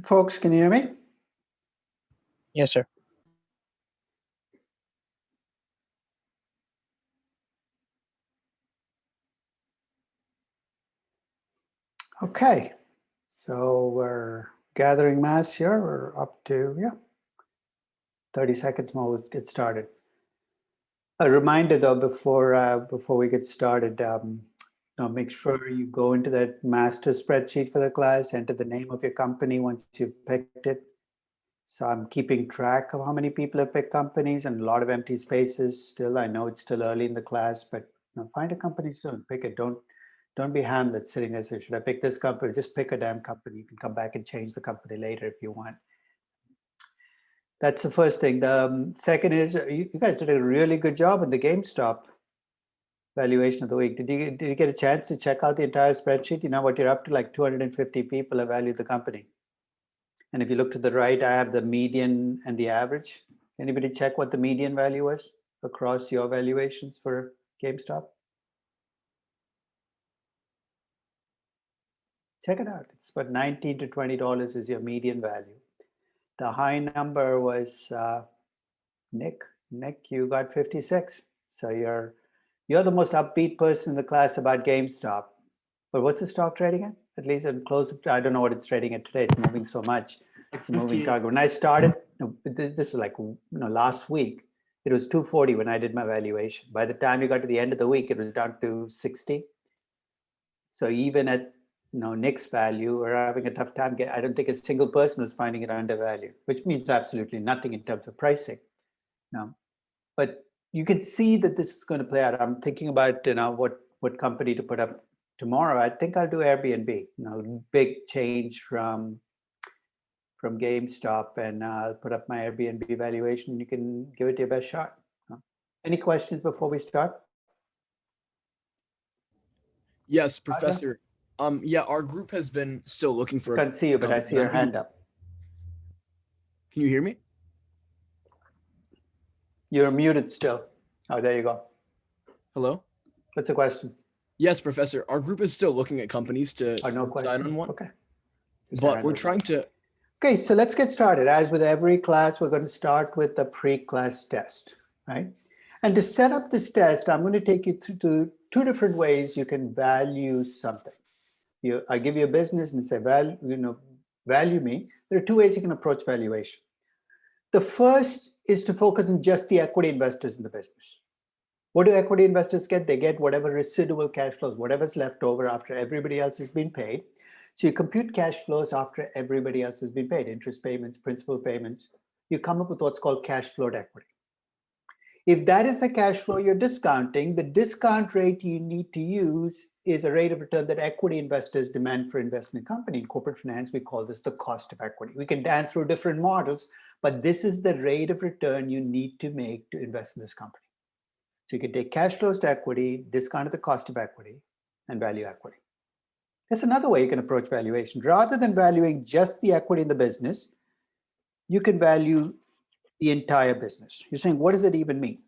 Folks, can you hear me? Yes, sir. Okay, so we're gathering mass here. We're up to, 30 seconds more, we'll get started. A reminder though, before we get started, make sure you go into that master spreadsheet for the class, enter the name of your company once you've picked it. So I'm keeping track of how many people have picked companies and a lot of empty spaces still. I know it's still early in the class, but find a company soon, pick it. Don't be Hamlet sitting there saying, should I pick this company? Just pick a damn company. You can come back and change the company later if you want. That's the first thing. The second is you guys did a really good job in the GameStop valuation of the week. Did you get a chance to check out the entire spreadsheet? You know what you're up to, like 250 people have valued the company. And if you look to the right, I have the median and the average. Anybody check what the median value was across your valuations for GameStop? Check it out. It's about $19 to $20 is your median value. The high number was Nick. Nick, you got 56. So you're the most upbeat person in the class about GameStop. But what's the stock trading at? At least in close. I don't know what it's trading at today. It's moving so much. It's a moving target. When I started, this was like last week. It was 240 when I did my valuation. By the time you got to the end of the week, it was down to 60. So even at Nick's value, we're having a tough time. I don't think a single person was finding it undervalued, which means absolutely nothing in terms of pricing. No, but you can see that this is going to play out. I'm thinking about what company to put up tomorrow. I think I'll do Airbnb. Big change from GameStop, and I'll put up my Airbnb valuation. You can give it your best shot. Any questions before we start? Yes, Professor. Our group has been still looking for. I can't see you, but I see your hand up. Can you hear me? You're muted still. Oh, there you go. Hello? What's the question? Yes, Professor. Our group is still looking at companies to decide on one. Okay. But we're trying to. Okay, so let's get started. As with every class, we're going to start with the pre-class test, right? And to set up this test, I'm going to take you to two different ways you can value something. I give you a business and say, value me. There are two ways you can approach valuation. The first is to focus on just the equity investors in the business. What do equity investors get? They get whatever residual cash flows, whatever's left over after everybody else has been paid. So you compute cash flows after everybody else has been paid, interest payments, principal payments. You come up with what's called cash flowed equity. If that is the cash flow you're discounting, the discount rate you need to use is a rate of return that equity investors demand for investing in a company. In corporate finance, we call this the cost of equity. We can dance through different models, but this is the rate of return you need to make to invest in this company. So you can take cash flows to equity, discount the cost of equity, and value equity. That's another way you can approach valuation. Rather than valuing just the equity in the business, you can value the entire business. You're saying, what does it even mean?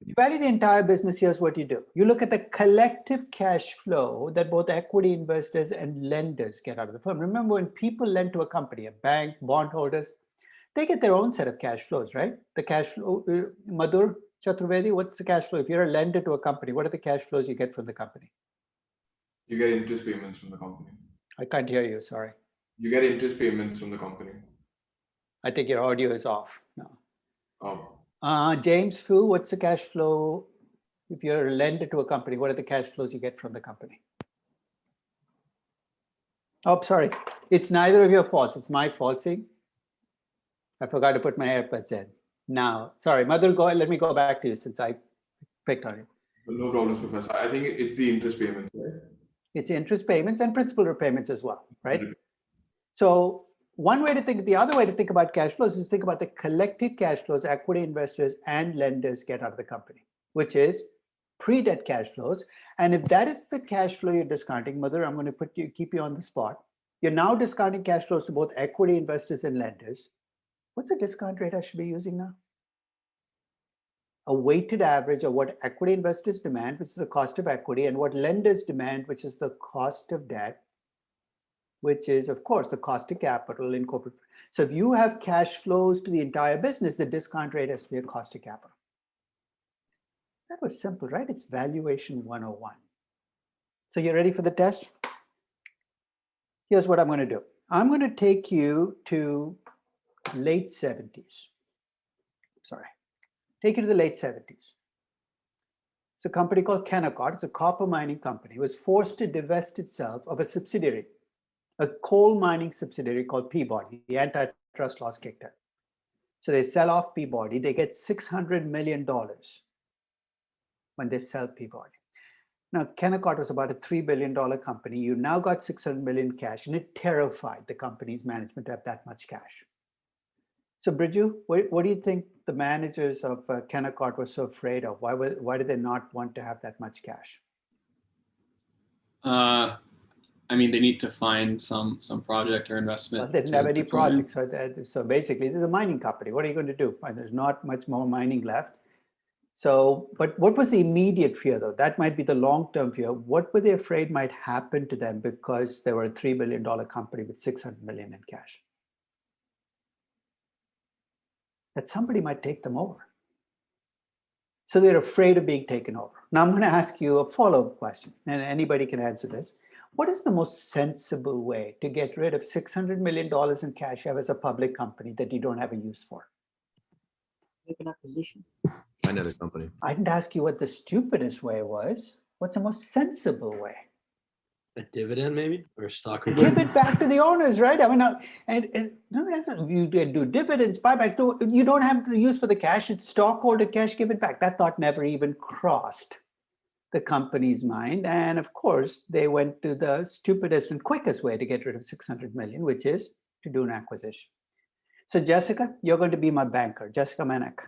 If you value the entire business, here's what you do. You look at the collective cash flow that both equity investors and lenders get out of the firm. Remember, when people lend to a company, a bank, bondholders, they get their own set of cash flows, right? The cash flow, Madhur Chaturvedi, what's the cash flow? If you're a lender to a company, what are the cash flows you get from the company? You get interest payments from the company. I can't hear you, sorry. You get interest payments from the company. I think your audio is off. No. Oh. James Fu, what's the cash flow? If you're a lender to a company, what are the cash flows you get from the company? Oh, sorry. It's neither of your faults. It's my fault. See? I forgot to put my AirPods in. Now, sorry, Madhur, let me go back to you since I picked on it. No problems, Professor. I think it's the interest payments, right? It's interest payments and principal repayments as well, right? So one way to think, the other way to think about cash flows is think about the collective cash flows equity investors and lenders get out of the company, which is pre-debt cash flows. And if that is the cash flow you're discounting, Madhur, I'm going to keep you on the spot. You're now discounting cash flows to both equity investors and lenders. What's the discount rate I should be using now? A weighted average of what equity investors demand, which is the cost of equity, and what lenders demand, which is the cost of debt, which is, of course, the cost of capital in corporate. So if you have cash flows to the entire business, the discount rate has to be a cost of capital. That was simple, right? It's valuation 101. So you're ready for the test? Here's what I'm going to do. I'm going to take you to late 70s. Sorry. Take you to the late 70s. It's a company called Kennecott. It's a copper mining company. It was forced to divest itself of a subsidiary, a coal mining subsidiary called Peabody. The antitrust laws kicked in. So they sell off Peabody. They get $600 million when they sell Peabody. Now, Kennecott was about a $3 billion company. You now got $600 million cash, and it terrified the company's management to have that much cash. So, Bridju, what do you think the managers of Kennecott were so afraid of? Why did they not want to have that much cash? I mean, they need to find some project or investment. Well, they didn't have any projects. So basically, this is a mining company. What are you going to do? There's not much more mining left. So, but what was the immediate fear, though? That might be the long-term fear. What were they afraid might happen to them because they were a $3 billion company with $600 million in cash? That somebody might take them over. So they're afraid of being taken over. Now I'm going to ask you a follow-up question, and anybody can answer this. What is the most sensible way to get rid of $600 million in cash you have as a public company that you don't have a use for? Make an acquisition. Another company. I didn't ask you what the stupidest way was. What's the most sensible way? A dividend, maybe, or a stock. Give it back to the owners, right? I mean, you do dividends, buyback. You don't have the use for the cash. It's stockholder cash. Give it back. That thought never even crossed the company's mind. And of course, they went to the stupidest and quickest way to get rid of 600 million, which is to do an acquisition. So Jessica, you're going to be my banker. Jessica Manek,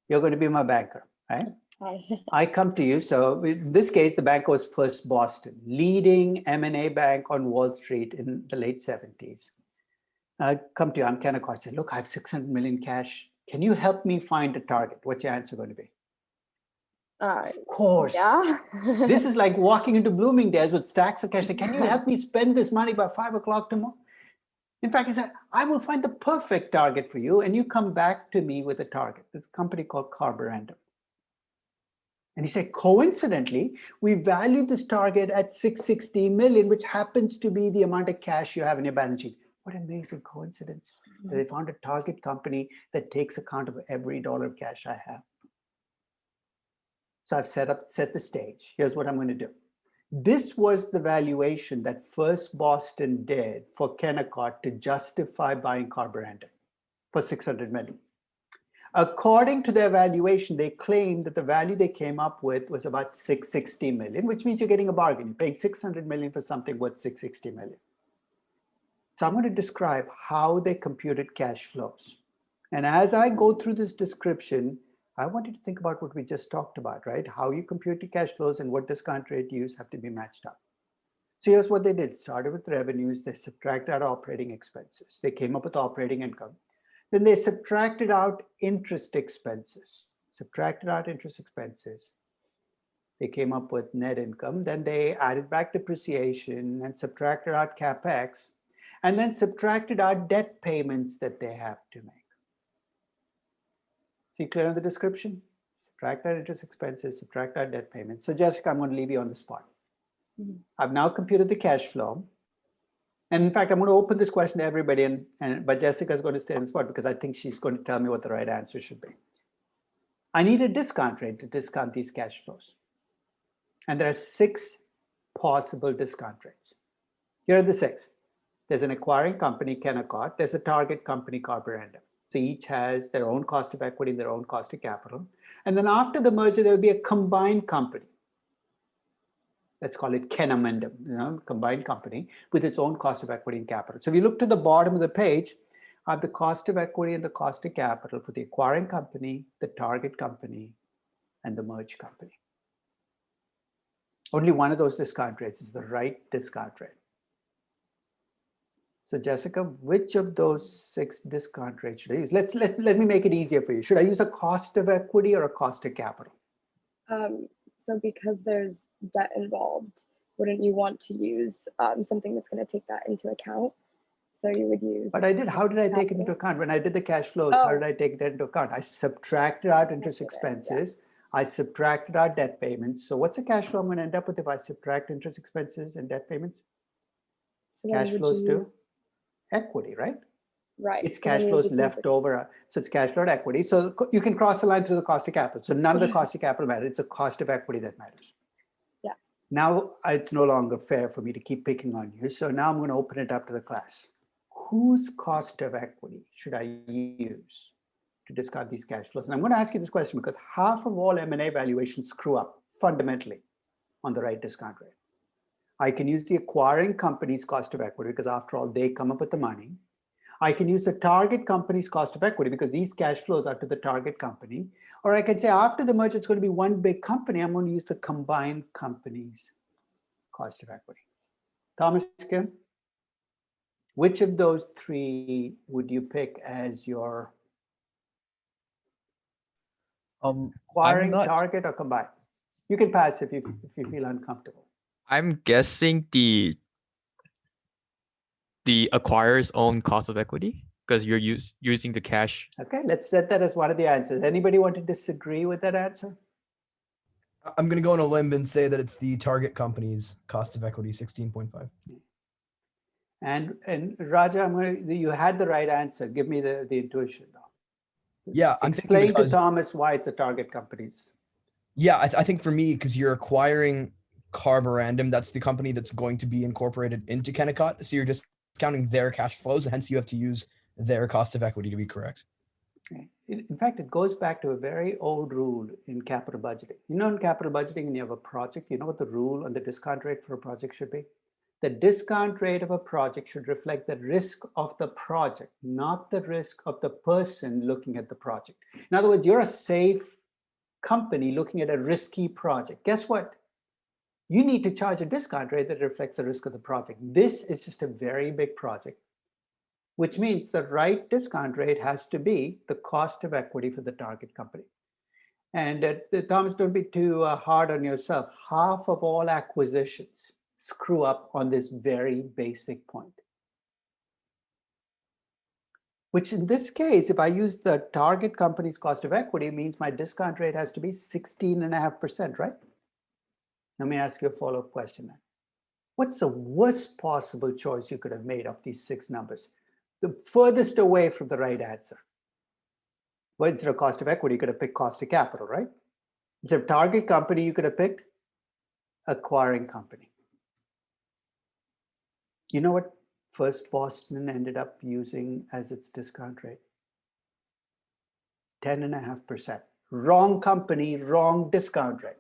you're going to be my banker, right? Hi. I come to you. So in this case, the bank was First Boston, leading M&A bank on Wall Street in the late 70s. I come to you, I'm Kennecott, say, look, I have 600 million cash. Can you help me find a target? What's your answer going to be? Of course. Yeah. This is like walking into Bloomingdale's with stacks of cash. Say, can you help me spend this money by 5 o'clock tomorrow? In fact, he said, I will find the perfect target for you. And you come back to me with a target. This company called Carborundum. And he said, coincidentally, we valued this target at 660 million, which happens to be the amount of cash you have in your balance sheet. What an amazing coincidence. Mm-hmm. They found a target company that takes account of every dollar of cash I have. So I've set the stage. Here's what I'm going to do. This was the valuation that First Boston did for Kennecott to justify buying Carborundum for 600 million. According to their valuation, they claimed that the value they came up with was about 660 million, which means you're getting a bargain. You're paying 600 million for something worth 660 million. So I'm going to describe how they computed cash flows. And as I go through this description, I want you to think about what we just talked about, right? How you compute your cash flows and what discount rate you use have to be matched up. So here's what they did. Started with revenues. They subtracted out operating expenses. They came up with operating income. Then they subtracted out interest expenses. They came up with net income. Then they added back depreciation and subtracted out CapEx, and then subtracted out debt payments that they have to make. See clear on the description? Subtract out interest expenses, subtract out debt payments. So Jessica, I'm going to leave you on the spot. Mm-hmm. I've now computed the cash flow. And in fact, I'm going to open this question to everybody, but Jessica's going to stay on the spot because I think she's going to tell me what the right answer should be. I need a discount rate to discount these cash flows. And there are 6 possible discount rates. Here are the 6. There's an acquiring company, Kennecott. There's a target company, Carborundum. So each has their own cost of equity and their own cost of capital. And then after the merger, there'll be a combined company. Let's call it Kennecott, combined company with its own cost of equity and capital. So if you look to the bottom of the page, I have the cost of equity and the cost of capital for the acquiring company, the target company, and the merged company. Only one of those discount rates is the right discount rate. So Jessica, which of those 6 discount rates should I use? Let me make it easier for you. Should I use a cost of equity or a cost of capital? So because there's debt involved, wouldn't you want to use something that's going to take that into account? So you would use. But how did I take it into account? When I did the cash flows, how did I take that into account? I subtracted out interest expenses. I subtracted out debt payments. So what's the cash flow I'm going to end up with if I subtract interest expenses and debt payments? So Cash flows to equity, right? Right. It's so cash then you flows just use left over. So it's cash flow to equity. So you can cross the line through the cost of capital. So none of the cost of capital matters. It's the cost of equity that matters. Yeah. Now it's no longer fair for me to keep picking on you. So now I'm going to open it up to the class. Whose cost of equity should I use to discard these cash flows? And I'm going to ask you this question because half of all M&A valuations screw up fundamentally on the right discount rate. I can use the acquiring company's cost of equity because after all, they come up with the money. I can use the target company's cost of equity because these cash flows are to the target company. Or I can say after the merger, it's going to be one big company. I'm going to use the combined company's cost of equity. Thomas, Kim? Which of those three would you pick as your acquiring, target, or combined? You can pass if you feel uncomfortable. I'm guessing the acquirer's own cost of equity because you're using the cash. Okay, let's set that as one of the answers. Anybody want to disagree with that answer? I'm going to go on a limb and say that it's the target company's cost of equity, 16.5. And Raja, you had the right answer. Give me the intuition though. Yeah, I'm explain thinking to Thomas why it's a target company's. Yeah, I think for me, because you're acquiring Carborundum, that's the company that's going to be incorporated into Kennecott. So you're just discounting their cash flows, and hence you have to use their cost of equity to be correct. In fact, it goes back to a very old rule in capital budgeting. You know, in capital budgeting, when you have a project, you know what the rule on the discount rate for a project should be? The discount rate of a project should reflect the risk of the project, not the risk of the person looking at the project. In other words, you're a safe company looking at a risky project. Guess what? You need to charge a discount rate that reflects the risk of the project. This is just a very big project, which means the right discount rate has to be the cost of equity for the target company. And Thomas, don't be too hard on yourself. Half of all acquisitions screw up on this very basic point. Which in this case, if I use the target company's cost of equity, means my discount rate has to be 16.5%, right? Let me ask you a follow-up question then. What's the worst possible choice you could have made of these 6 numbers? The furthest away from the right answer. Well, instead of cost of equity, you could have picked cost of capital, right? Instead of target company, you could have picked acquiring company. You know what First Boston ended up using as its discount rate? 10.5%. Wrong company, wrong discount rate.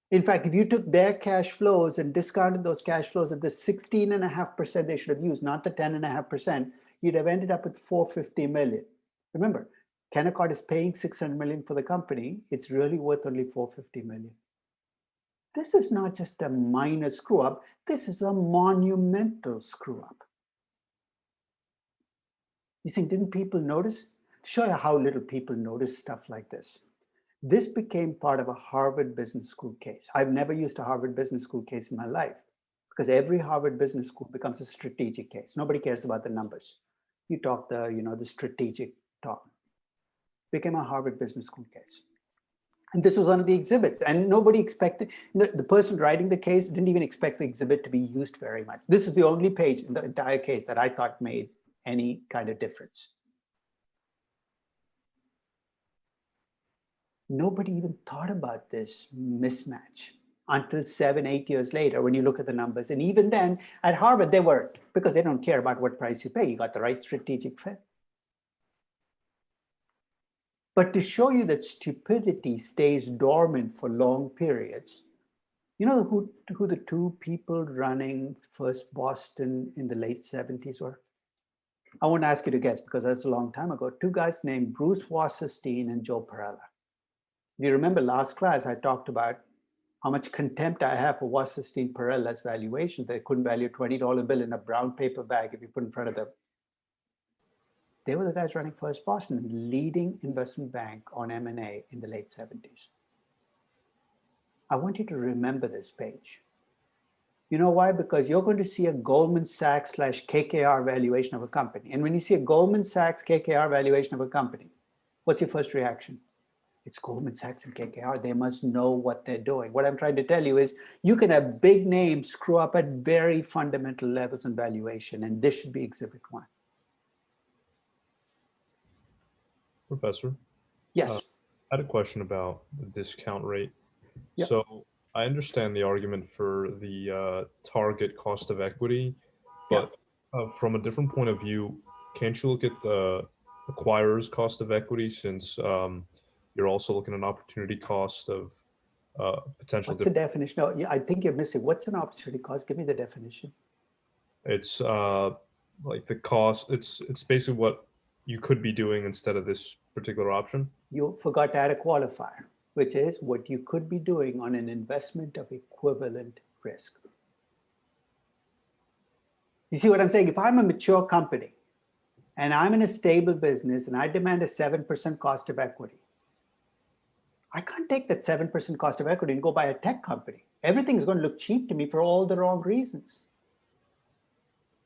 In fact, if you took their cash flows and discounted those cash flows at the 16.5% they should have used, not the 10.5%, you'd have ended up with $450 million. Remember, Kennecott is paying $600 million for the company. It's really worth only $450 million. This is not just a minor screw up. This is a monumental screw up. You think, didn't people notice? To show you how little people notice stuff like this. This became part of a Harvard Business School case. I've never used a Harvard Business School case in my life because every Harvard Business School becomes a strategic case. Nobody cares about the numbers. You talk the strategic talk. Became a Harvard Business School case. And this was one of the exhibits, and nobody expected, the person writing the case didn't even expect the exhibit to be used very much. This is the only page in the entire case that I thought made any kind of difference. Nobody even thought about this mismatch until 7, 8 years later when you look at the numbers. And even then, at Harvard, they weren't, because they don't care about what price you pay. You got the right strategic fit. But to show you that stupidity stays dormant for long periods, you know who the 2 people running First Boston in the late 70s were? I won't ask you to guess because that's a long time ago. 2 guys named Bruce Wasserstein and Joe Perella. If you remember last class, I talked about how much contempt I have for Wasserstein Perella's valuation. They couldn't value a $20 bill in a brown paper bag if you put in front of them. They were the guys running First Boston, leading investment bank on M&A in the late 70s. I want you to remember this page. You know why? Because you're going to see a Goldman Sachs / KKR valuation of a company. And when you see a Goldman Sachs KKR valuation of a company, what's your first reaction? It's Goldman Sachs and KKR. They must know what they're doing. What I'm trying to tell you is you can have big names screw up at very fundamental levels in valuation, and this should be exhibit 1. Professor, Yes. I had a question about the discount rate. Yep. So I understand the argument for the target cost of equity, but from a different point of view, can't you look at the acquirer's cost of equity, since you're also looking at an opportunity cost of potential? What's the definition? No, yeah, I think you're missing. What's an opportunity cost? Give me the definition. It's like the cost. It's basically what you could be doing instead of this particular option. You forgot to add a qualifier, which is what you could be doing on an investment of equivalent risk. You see what I'm saying? If I'm a mature company and I'm in a stable business and I demand a 7% cost of equity, I can't take that 7% cost of equity and go buy a tech company. Everything's going to look cheap to me for all the wrong reasons.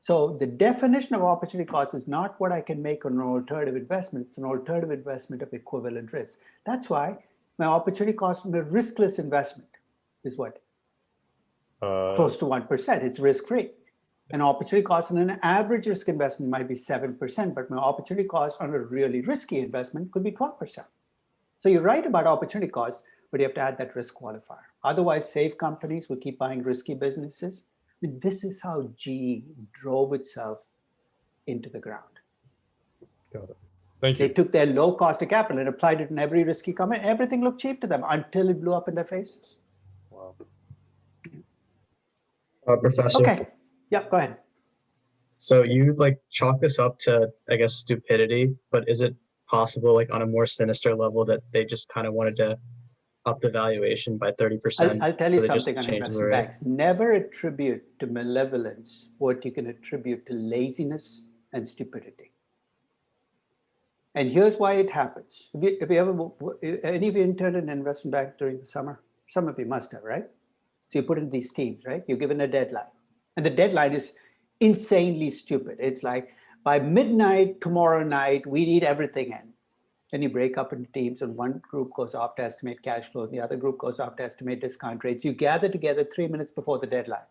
So the definition of opportunity cost is not what I can make on an alternative investment. It's an alternative investment of equivalent risk. That's why my opportunity cost on a riskless investment is what? Close to 1%. It's risk-free. An opportunity cost on an average risk investment might be 7%, but my opportunity cost on a really risky investment could be 12%. So you're right about opportunity cost, but you have to add that risk qualifier. Otherwise, safe companies will keep buying risky businesses. And this is how GE drove itself into the ground. Got it. Thank you. They took their low cost of capital and applied it in every risky company. Everything looked cheap to them until it blew up in their faces. Wow. Professor. Okay. Yeah, go ahead. So you like chalk this up to, I guess, stupidity, but is it possible, like on a more sinister level, that they just kind of wanted to up the valuation by 30%? I'll tell you so they just something on changed the investment rate? banks. Never attribute to malevolence what you can attribute to laziness and stupidity. And here's why it happens. If you ever, any of you interned in an investment bank during the summer? Some of you must have, right? So you put in these teams, right? You're given a deadline. And the deadline is insanely stupid. It's like, by midnight tomorrow night, we need everything in. Then you break up into teams, and one group goes off to estimate cash flows, and the other group goes off to estimate discount rates. You gather together 3 minutes before the deadline.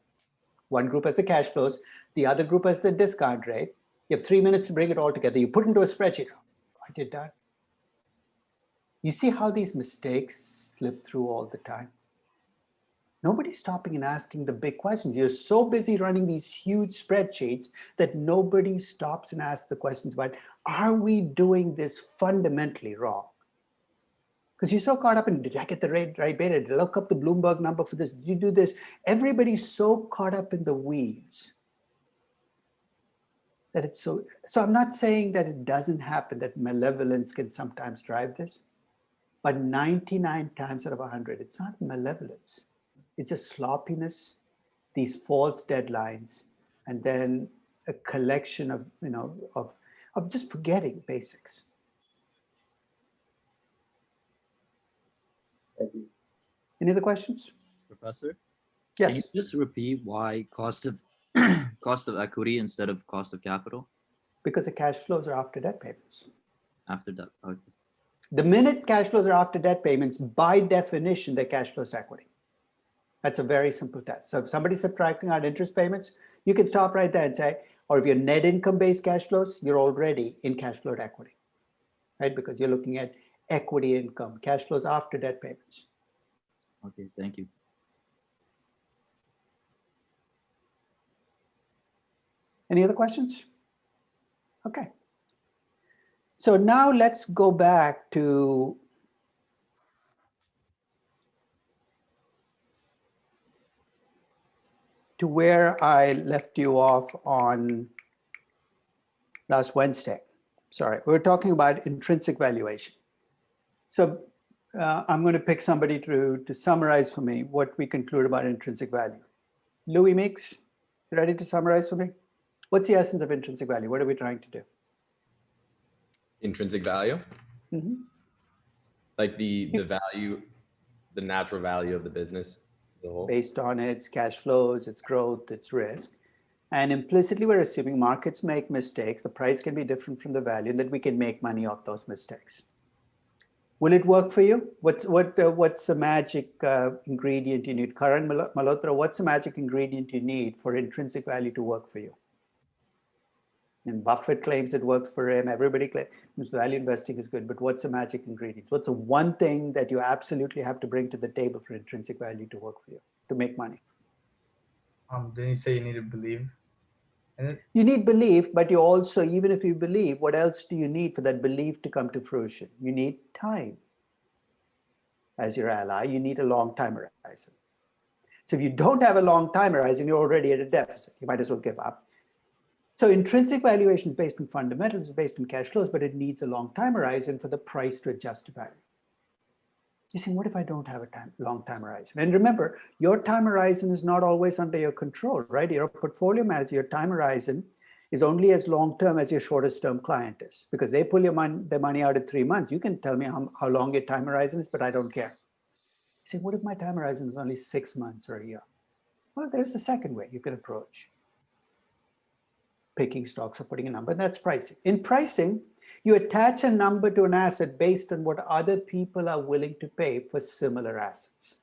One group has the cash flows, the other group has the discount rate. You have 3 minutes to bring it all together. You put it into a spreadsheet. I did that. You see how these mistakes slip through all the time? Nobody's stopping and asking the big questions. You're so busy running these huge spreadsheets that nobody stops and asks the questions about, are we doing this fundamentally wrong? Because you're so caught up in, did I get the right beta? Did I look up the Bloomberg number for this? Did you do this? Everybody's so caught up in the weeds that it's so I'm not saying that it doesn't happen, that malevolence can sometimes drive this, but 99 times out of 100, it's not malevolence. It's just sloppiness, these false deadlines, and then a collection of, of just forgetting basics. Any other questions? Professor? Yes. Can you just repeat why cost of cost of equity instead of cost of capital? Because the cash flows are after debt payments. After that, okay. The minute cash flows are after debt payments, by definition, they're cash flows to equity. That's a very simple test. So if somebody's subtracting out interest payments, you can stop right there and say, or if you're net income-based cash flows, you're already in cash flow to equity, right? Because you're looking at equity income, cash flows after debt payments. Okay, thank you. Any other questions? Okay. So now let's go back to where I left you off on last Wednesday. Sorry, we were talking about intrinsic valuation. So I'm going to pick somebody to summarize for me what we conclude about intrinsic value. Louis Meeks, you ready to summarize for me? What's the essence of intrinsic value? What are we trying to do? Intrinsic value? Mm-hmm. Like the value, the natural value of the business. based on its cash flows, its growth, its risk. And implicitly, we're assuming markets make mistakes. The price can be different from the value, and that we can make money off those mistakes. Will it work for you? What's the magic ingredient you need? Karan Malhotra, what's the magic ingredient you need for intrinsic value to work for you? And Buffett claims it works for him. Everybody claims value investing is good, but what's the magic ingredient? What's the one thing that you absolutely have to bring to the table for intrinsic value to work for you, to make money? Didn't you say you need to believe in it? You need belief, but you also, even if you believe, what else do you need for that belief to come to fruition? You need time as your ally. You need a long time horizon. So if you don't have a long time horizon, you're already at a deficit. You might as well give up. So intrinsic valuation is based on fundamentals, is based on cash flows, but it needs a long time horizon for the price to adjust to value. You say, what if I don't have a long time horizon? And remember, your time horizon is not always under your control, right? You're a portfolio manager, your time horizon is only as long-term as your shortest term client is, because they pull their money out in 3 months. You can tell me how long your time horizon is, but I don't care. You say, what if my time horizon is only 6 months or a year? Well, there's a second way you can approach picking stocks or putting a number, and that's pricing. In pricing, you attach a number to an asset based on what other people are willing to pay for similar assets.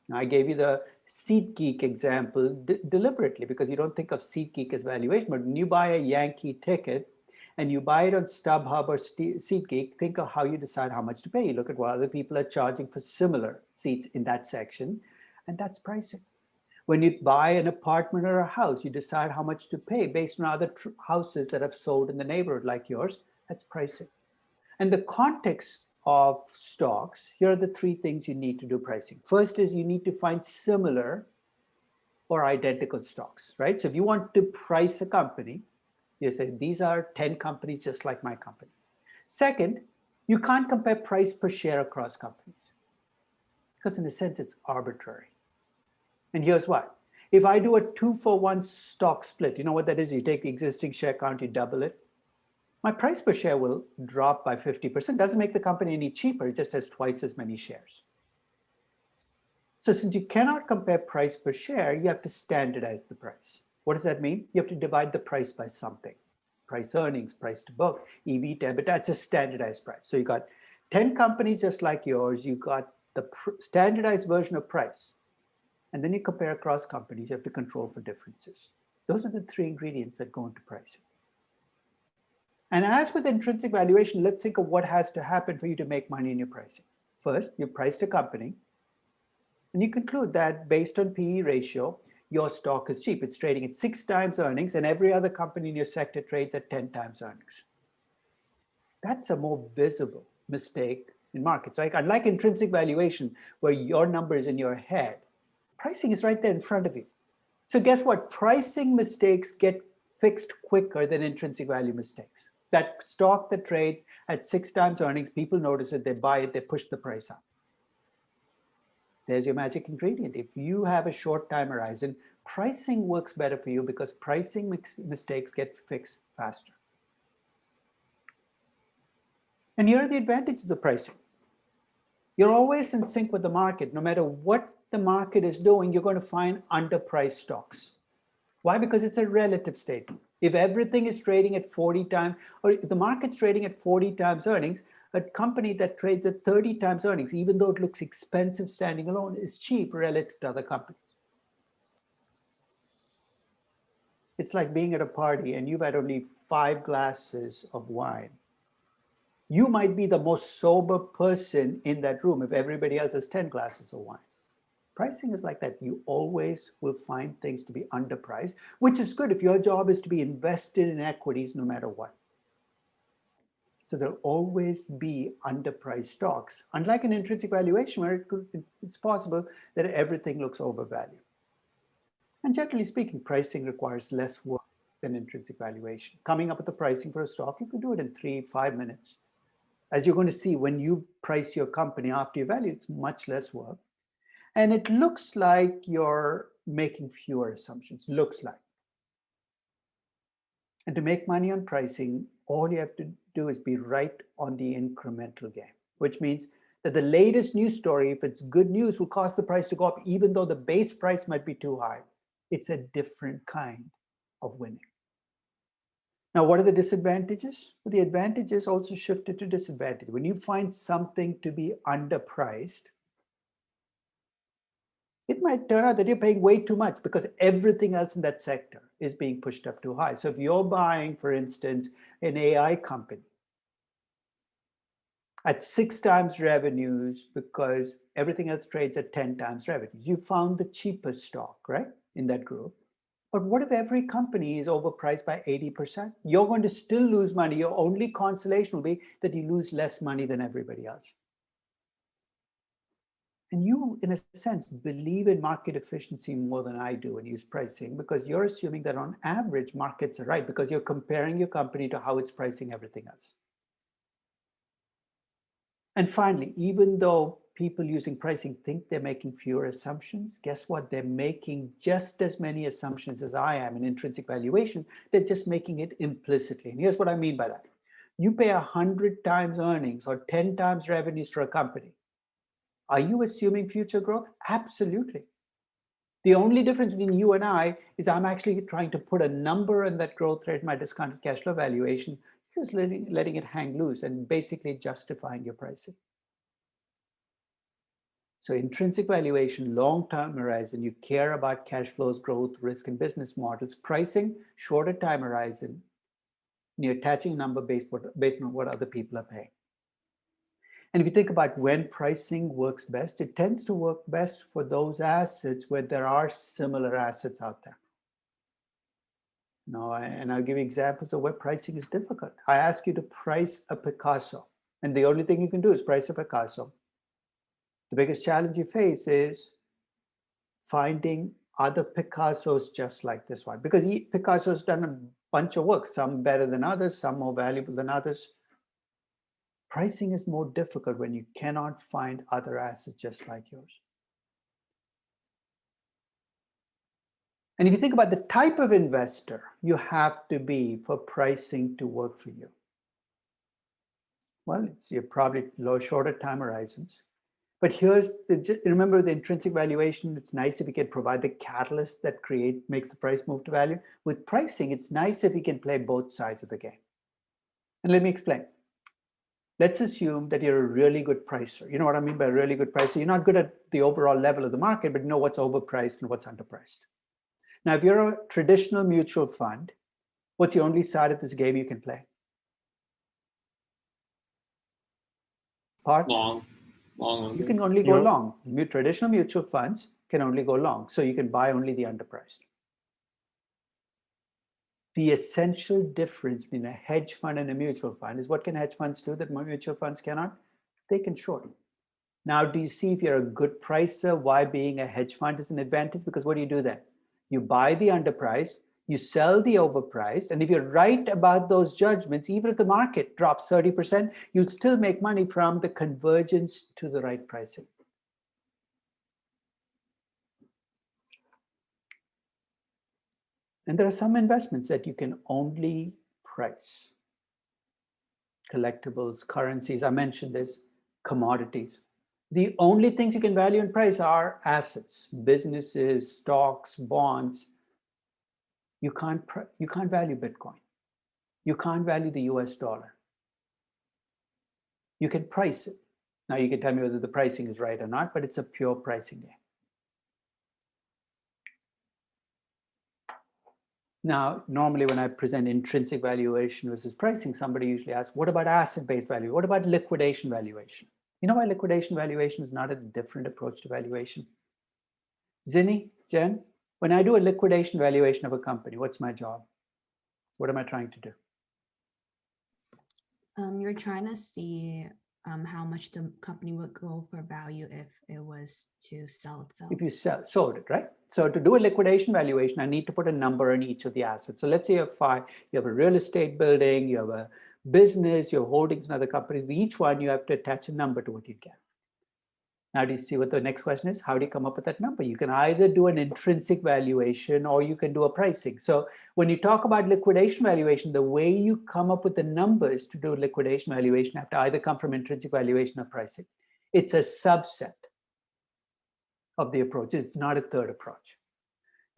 Now, I gave you the SeatGeek example deliberately because you don't think of SeatGeek as valuation, but when you buy a Yankee ticket and you buy it on StubHub or SeatGeek, think of how you decide how much to pay. You look at what other people are charging for similar seats in that section, and that's pricing. When you buy an apartment or a house, you decide how much to pay based on other houses that have sold in the neighborhood like yours. That's pricing. And the context of stocks, here are the 3 things you need to do pricing. First is you need to find similar or identical stocks, right? So if you want to price a company, you say, these are 10 companies just like my company. Second, you can't compare price per share across companies because in a sense, it's arbitrary. And here's why. If I do a 2-for-1 stock split, you know what that is? You take the existing share count, you double it. My price per share will drop by 50%. Doesn't make the company any cheaper. It just has twice as many shares. So since you cannot compare price per share, you have to standardize the price. What does that mean? You have to divide the price by something. Price earnings, price to book, EV to EBITDA, it's a standardized price. So you got 10 companies just like yours. You got the standardized version of price. And then you compare across companies, you have to control for differences. Those are the 3 ingredients that go into pricing. And as with intrinsic valuation, let's think of what has to happen for you to make money in your pricing. First, you priced a company, and you conclude that based on PE ratio, your stock is cheap. It's trading at 6 times earnings, and every other company in your sector trades at 10 times earnings. That's a more visible mistake in markets, right? Unlike intrinsic valuation, where your number is in your head, pricing is right there in front of you. So guess what? Pricing mistakes get fixed quicker than intrinsic value mistakes. That stock that trades at 6 times earnings, people notice it, they buy it, they push the price up. There's your magic ingredient. If you have a short time horizon, pricing works better for you because pricing mistakes get fixed faster. And here are the advantages of pricing. You're always in sync with the market. No matter what the market is doing, you're going to find underpriced stocks. Why? Because it's a relative statement. If everything is trading at 40 times, or if the market's trading at 40 times earnings, a company that trades at 30 times earnings, even though it looks expensive standing alone, is cheap relative to other companies. It's like being at a party and you've had only 5 glasses of wine. You might be the most sober person in that room if everybody else has 10 glasses of wine. Pricing is like that. You always will find things to be underpriced, which is good if your job is to be invested in equities no matter what. So there'll always be underpriced stocks, unlike an intrinsic valuation where it's possible that everything looks overvalued. And generally speaking, pricing requires less work than intrinsic valuation. Coming up with the pricing for a stock, you can do it in 3-5 minutes. As you're going to see, when you price your company after you value, it's much less work. And it looks like you're making fewer assumptions, looks like. And to make money on pricing, all you have to do is be right on the incremental game, which means that the latest news story, if it's good news, will cause the price to go up, even though the base price might be too high. It's a different kind of winning. Now, what are the disadvantages? Well, the advantages also shifted to disadvantage. When you find something to be underpriced, it might turn out that you're paying way too much because everything else in that sector is being pushed up too high. So if you're buying, for instance, an AI company at 6 times revenues because everything else trades at 10 times revenues, you found the cheapest stock, right, in that group. But what if every company is overpriced by 80%? You're going to still lose money. Your only consolation will be that you lose less money than everybody else. And you, in a sense, believe in market efficiency more than I do and use pricing, because you're assuming that on average, markets are right because you're comparing your company to how it's pricing everything else. And finally, even though people using pricing think they're making fewer assumptions, guess what? They're making just as many assumptions as I am in intrinsic valuation. They're just making it implicitly. And here's what I mean by that. You pay 100 times earnings or 10 times revenues for a company. Are you assuming future growth? Absolutely. The only difference between you and I is I'm actually trying to put a number in that growth rate, my discounted cash flow valuation, just letting it hang loose and basically justifying your pricing. So intrinsic valuation, long-term horizon, you care about cash flows, growth, risk, and business models. Pricing, shorter time horizon, and you're attaching a number based on what other people are paying. And if you think about when pricing works best, it tends to work best for those assets where there are similar assets out there. And I'll give you examples of where pricing is difficult. I ask you to price a Picasso, and the only thing you can do is price a Picasso. The biggest challenge you face is finding other Picassos just like this one, because Picasso's done a bunch of work, some better than others, some more valuable than others. Pricing is more difficult when you cannot find other assets just like yours. And if you think about the type of investor you have to be for pricing to work for you, well, you're probably shorter time horizons. But remember the intrinsic valuation, it's nice if we can provide the catalyst that makes the price move to value. With pricing, it's nice if we can play both sides of the game. And let me explain. Let's assume that you're a really good pricer. You know what I mean by a really good pricer? You're not good at the overall level of the market, but you know what's overpriced and what's underpriced. Now, if you're a traditional mutual fund, what's the only side of this game you can play? Long. You can only go long. Traditional mutual funds can only go long. So you can buy only the underpriced. The essential difference between a hedge fund and a mutual fund is what can hedge funds do that mutual funds cannot? They can short. Now, do you see if you're a good pricer, why being a hedge fund is an advantage? Because what do you do then? You buy the underpriced, you sell the overpriced, and if you're right about those judgments, even if the market drops 30%, you'll still make money from the convergence to the right pricing. And there are some investments that you can only price. Collectibles, currencies, I mentioned this, commodities. The only things you can value and price are assets, businesses, stocks, bonds. You can't value Bitcoin. You can't value the US dollar. You can price it. Now you can tell me whether the pricing is right or not, but it's a pure pricing game. Now, normally when I present intrinsic valuation versus pricing, somebody usually asks, what about asset-based value? What about liquidation valuation? You know why liquidation valuation is not a different approach to valuation? Zinni, Jen, when I do a liquidation valuation of a company, what's my job? What am I trying to do? You're trying to see how much the company would go for value if it was to sell itself. If you sold it, right? So to do a liquidation valuation, I need to put a number on each of the assets. So let's say you have a real estate building, you have a business, you have holdings in other companies. Each one you have to attach a number to what you get. Now, do you see what the next question is? How do you come up with that number? You can either do an intrinsic valuation or you can do a pricing. So when you talk about liquidation valuation, the way you come up with the numbers to do liquidation valuation have to either come from intrinsic valuation or pricing. It's a subset of the approach. It's not a third approach.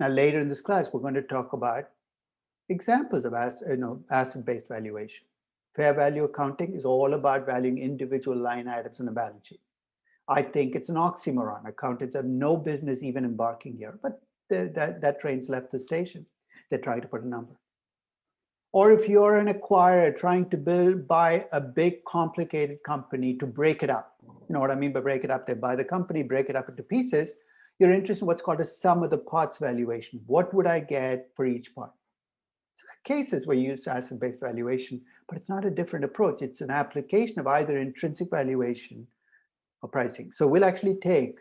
Now, later in this class, we're going to talk about examples of asset-based valuation. Fair value accounting is all about valuing individual line items on the balance sheet. I think it's an oxymoron. Accountants have no business even embarking here, but that train's left the station. They're trying to put a number. Or if you're an acquirer trying to buy a big complicated company to break it up. You know what I mean by break it up? They buy the company, break it up into pieces. You're interested in what's called a sum of the parts valuation. What would I get for each part? So there are cases where you use asset-based valuation, but it's not a different approach. It's an application of either intrinsic valuation or pricing. So we'll actually take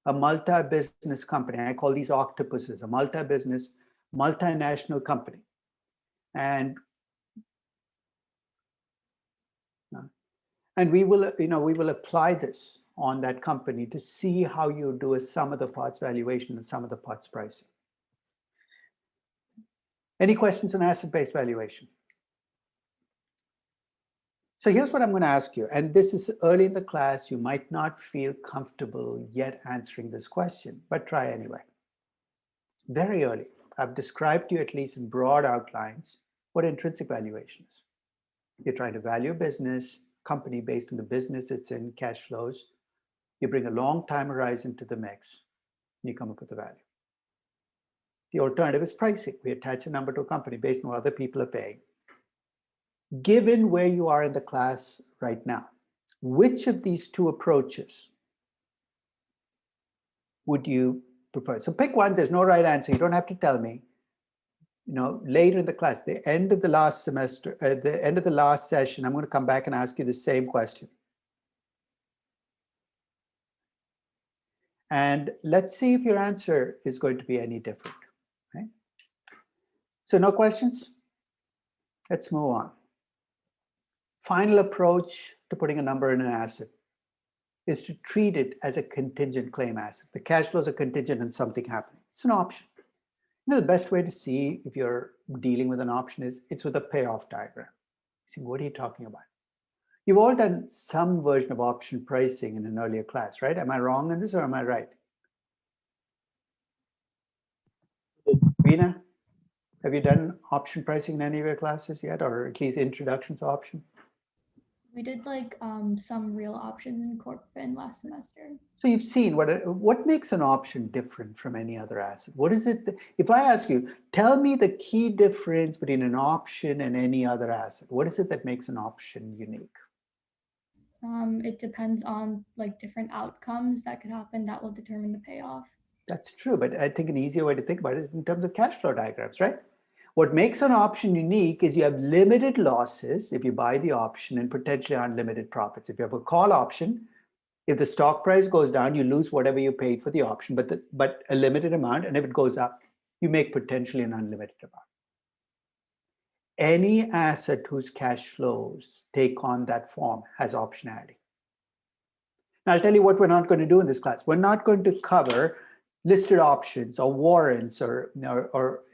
a multi-business company. I call these octopuses, a multi-business, multinational company. And we will apply this on that company to see how you do a sum of the parts valuation and sum of the parts pricing. Any questions on asset-based valuation? So here's what I'm going to ask you, and this is early in the class. You might not feel comfortable yet answering this question, but try anyway. Very early. I've described to you, at least in broad outlines, what intrinsic valuation is. You're trying to value a business, company based on the business it's in, cash flows. You bring a long time horizon to the mix, and you come up with a value. The alternative is pricing. We attach a number to a company based on what other people are paying. Given where you are in the class right now, which of these two approaches would you prefer? So pick one. There's no right answer. You don't have to tell me. Later in the class, the end of the last semester, at the end of the last session, I'm going to come back and ask you the same question. And let's see if your answer is going to be any different. Okay? So no questions? Let's move on. Final approach to putting a number in an asset is to treat it as a contingent claim asset. The cash flows are contingent on something happening. It's an option. The best way to see if you're dealing with an option is it's with a payoff diagram. See, what are you talking about? You've all done some version of option pricing in an earlier class, right? Am I wrong on this or am I right? Veena, have you done option pricing in any of your classes yet, or at least introduction to option? We did like some real options in Corp Fin last semester. So you've seen what makes an option different from any other asset. What is it? If I ask you, tell me the key difference between an option and any other asset. What is it that makes an option unique? It depends on like different outcomes that could happen that will determine the payoff. That's true, but I think an easier way to think about it is in terms of cash flow diagrams, right? What makes an option unique is you have limited losses if you buy the option and potentially unlimited profits. If you have a call option, if the stock price goes down, you lose whatever you paid for the option, but a limited amount. And if it goes up, you make potentially an unlimited amount. Any asset whose cash flows take on that form has optionality. Now, I'll tell you what we're not going to do in this class. We're not going to cover listed options or warrants or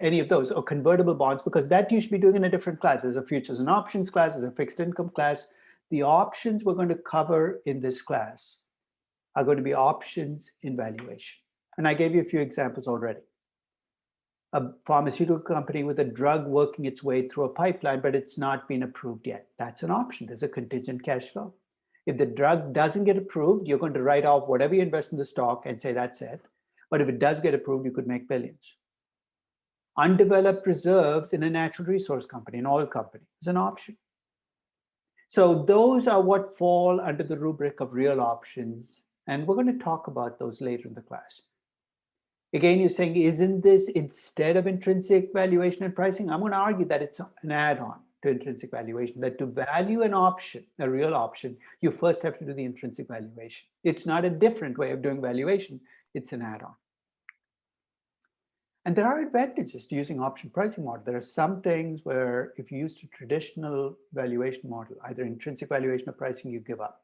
any of those, or convertible bonds, because that you should be doing in a different class. There's a futures and options class, there's a fixed income class. The options we're going to cover in this class are going to be options in valuation. And I gave you a few examples already. A pharmaceutical company with a drug working its way through a pipeline, but it's not been approved yet. That's an option. There's a contingent cash flow. If the drug doesn't get approved, you're going to write off whatever you invest in the stock and say that's it. But if it does get approved, you could make billions. Undeveloped reserves in a natural resource company, an oil company, is an option. So those are what fall under the rubric of real options. And we're going to talk about those later in the class. Again, you're saying, isn't this instead of intrinsic valuation and pricing? I'm going to argue that it's an add-on to intrinsic valuation, that to value an option, a real option, you first have to do the intrinsic valuation. It's not a different way of doing valuation. It's an add-on. And there are advantages to using option pricing model. There are some things where if you use a traditional valuation model, either intrinsic valuation or pricing, you give up.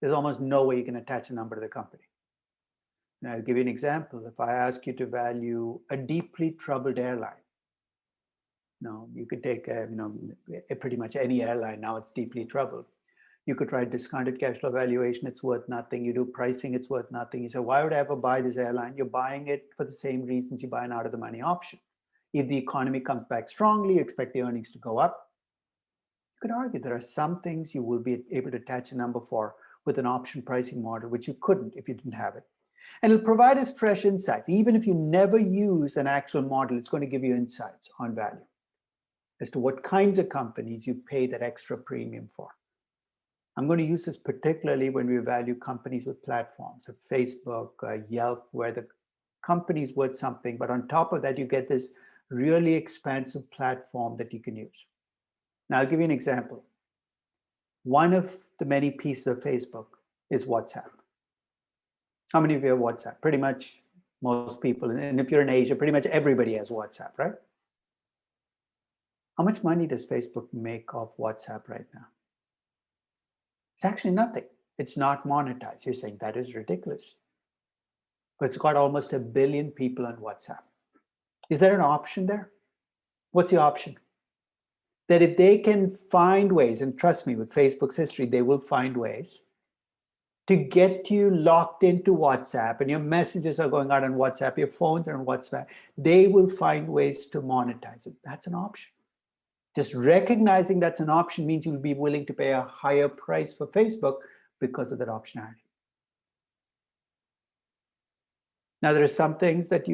There's almost no way you can attach a number to the company. And I'll give you an example. If I ask you to value a deeply troubled airline, you could take pretty much any airline now, it's deeply troubled. You could write discounted cash flow valuation, it's worth nothing. You do pricing, it's worth nothing. You say, why would I ever buy this airline? You're buying it for the same reasons you buy an out of the money option. If the economy comes back strongly, you expect the earnings to go up. You could argue there are some things you will be able to attach a number for with an option pricing model, which you couldn't if you didn't have it. And it'll provide us fresh insights. Even if you never use an actual model, it's going to give you insights on value as to what kinds of companies you pay that extra premium for. I'm going to use this particularly when we value companies with platforms, Facebook, Yelp, where the company is worth something, but on top of that, you get this really expansive platform that you can use. Now, I'll give you an example. One of the many pieces of Facebook is WhatsApp. How many of you have WhatsApp? Pretty much most people. And if you're in Asia, pretty much everybody has WhatsApp, right? How much money does Facebook make off WhatsApp right now? It's actually nothing. It's not monetized. You're saying that is ridiculous. But it's got almost 1 billion people on WhatsApp. Is there an option there? What's the option? That if they can find ways, and trust me, with Facebook's history, they will find ways to get you locked into WhatsApp, and your messages are going out on WhatsApp, your phones are on WhatsApp, they will find ways to monetize it. That's an option. Just recognizing that's an option means you'll be willing to pay a higher price for Facebook because of that optionality. Now, there are some things that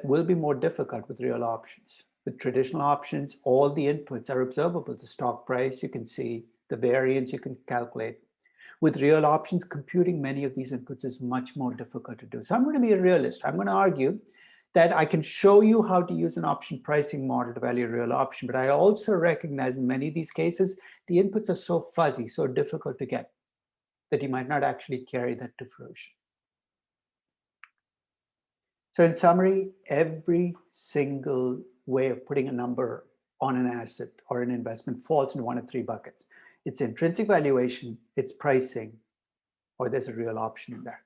will be more difficult with real options. With traditional options, all the inputs are observable. The stock price, you can see the variance, you can calculate. With real options, computing many of these inputs is much more difficult to do. So I'm going to be a realist. I'm going to argue that I can show you how to use an option pricing model to value a real option, but I also recognize in many of these cases, the inputs are so fuzzy, so difficult to get, that you might not actually carry that to fruition. So in summary, every single way of putting a number on an asset or an investment falls into one of 3 buckets. It's intrinsic valuation, it's pricing, or there's a real option in there.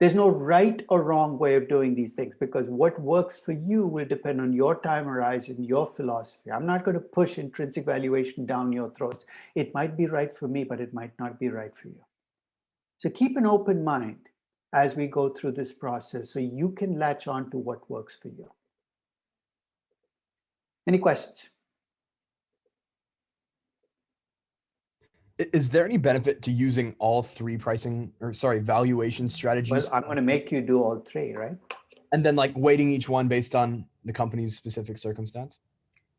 There's no right or wrong way of doing these things because what works for you will depend on your time horizon, your philosophy. I'm not going to push intrinsic valuation down your throats. It might be right for me, but it might not be right for you. So keep an open mind as we go through this process so you can latch on to what works for you. Any questions? Is there any benefit to using all 3 valuation strategies? Well, I'm going to make you do all 3, right? And then like weighting each one based on the company's specific circumstance?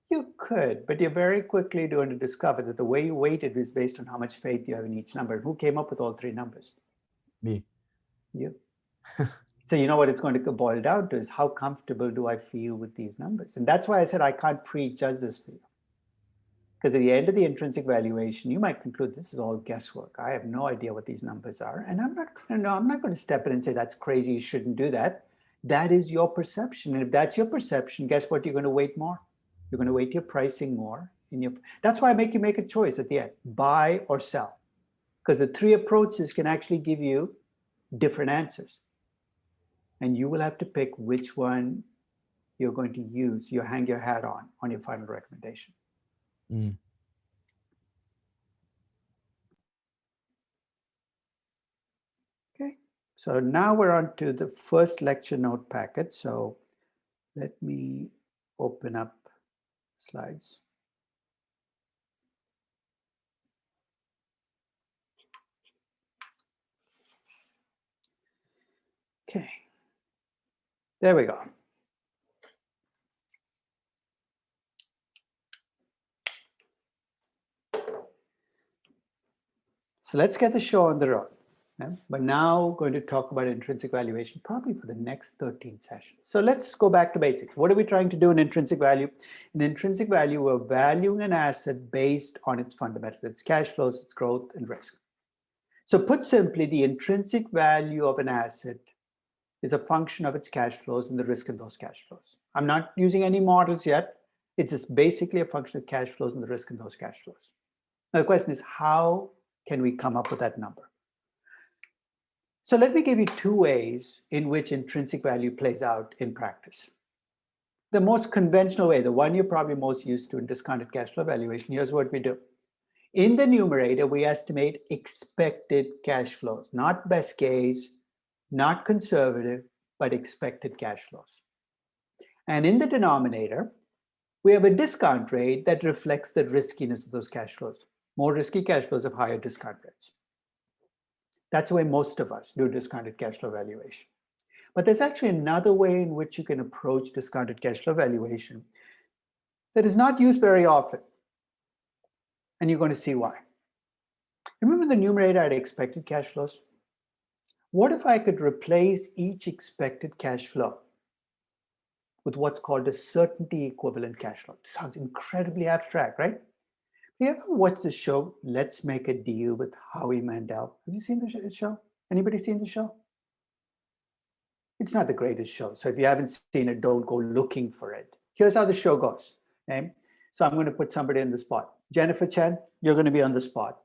You could, but you're very quickly going to discover that the way you weight it is based on how much faith you have in each number. Who came up with all 3 numbers? Me. You. So you know what it's going to boil down to is how comfortable do I feel with these numbers? And that's why I said I can't prejudge this for you. Because at the end of the intrinsic valuation, you might conclude this is all guesswork. I have no idea what these numbers are. And I'm not going to step in and say that's crazy, you shouldn't do that. That is your perception. And if that's your perception, guess what? You're going to weight more. You're going to weight your pricing more. That's why I make you make a choice at the end, buy or sell. Because the 3 approaches can actually give you different answers. And you will have to pick which one you're going to use, you hang your hat on your final recommendation. Mm. Okay, so now we're on to the first lecture note packet. So let me open up slides. Okay, there we go. So let's get the show on the road. Yeah? But now going to talk about intrinsic valuation probably for the next 13 sessions. So let's go back to basics. What are we trying to do in intrinsic value? In intrinsic value, we're valuing an asset based on its fundamentals, its cash flows, its growth, and risk. So put simply, the intrinsic value of an asset is a function of its cash flows and the risk in those cash flows. I'm not using any models yet. It's just basically a function of cash flows and the risk in those cash flows. Now the question is, how can we come up with that number? So let me give you 2 ways in which intrinsic value plays out in practice. The most conventional way, the one you're probably most used to in discounted cash flow valuation, here's what we do. In the numerator, we estimate expected cash flows, not best case, not conservative, but expected cash flows. And in the denominator, we have a discount rate that reflects the riskiness of those cash flows. More risky cash flows have higher discount rates. That's the way most of us do discounted cash flow valuation. But there's actually another way in which you can approach discounted cash flow valuation that is not used very often. And you're going to see why. Remember the numerator had expected cash flows? What if I could replace each expected cash flow with what's called a certainty equivalent cash flow? It sounds incredibly abstract, right? You ever watched the show, Let's Make a Deal with Howie Mandel? Have you seen the show? Anybody seen the show? It's not the greatest show. So if you haven't seen it, don't go looking for it. Here's how the show goes. Okay? So I'm going to put somebody in the spot. Jennifer Chen, you're going to be on the spot.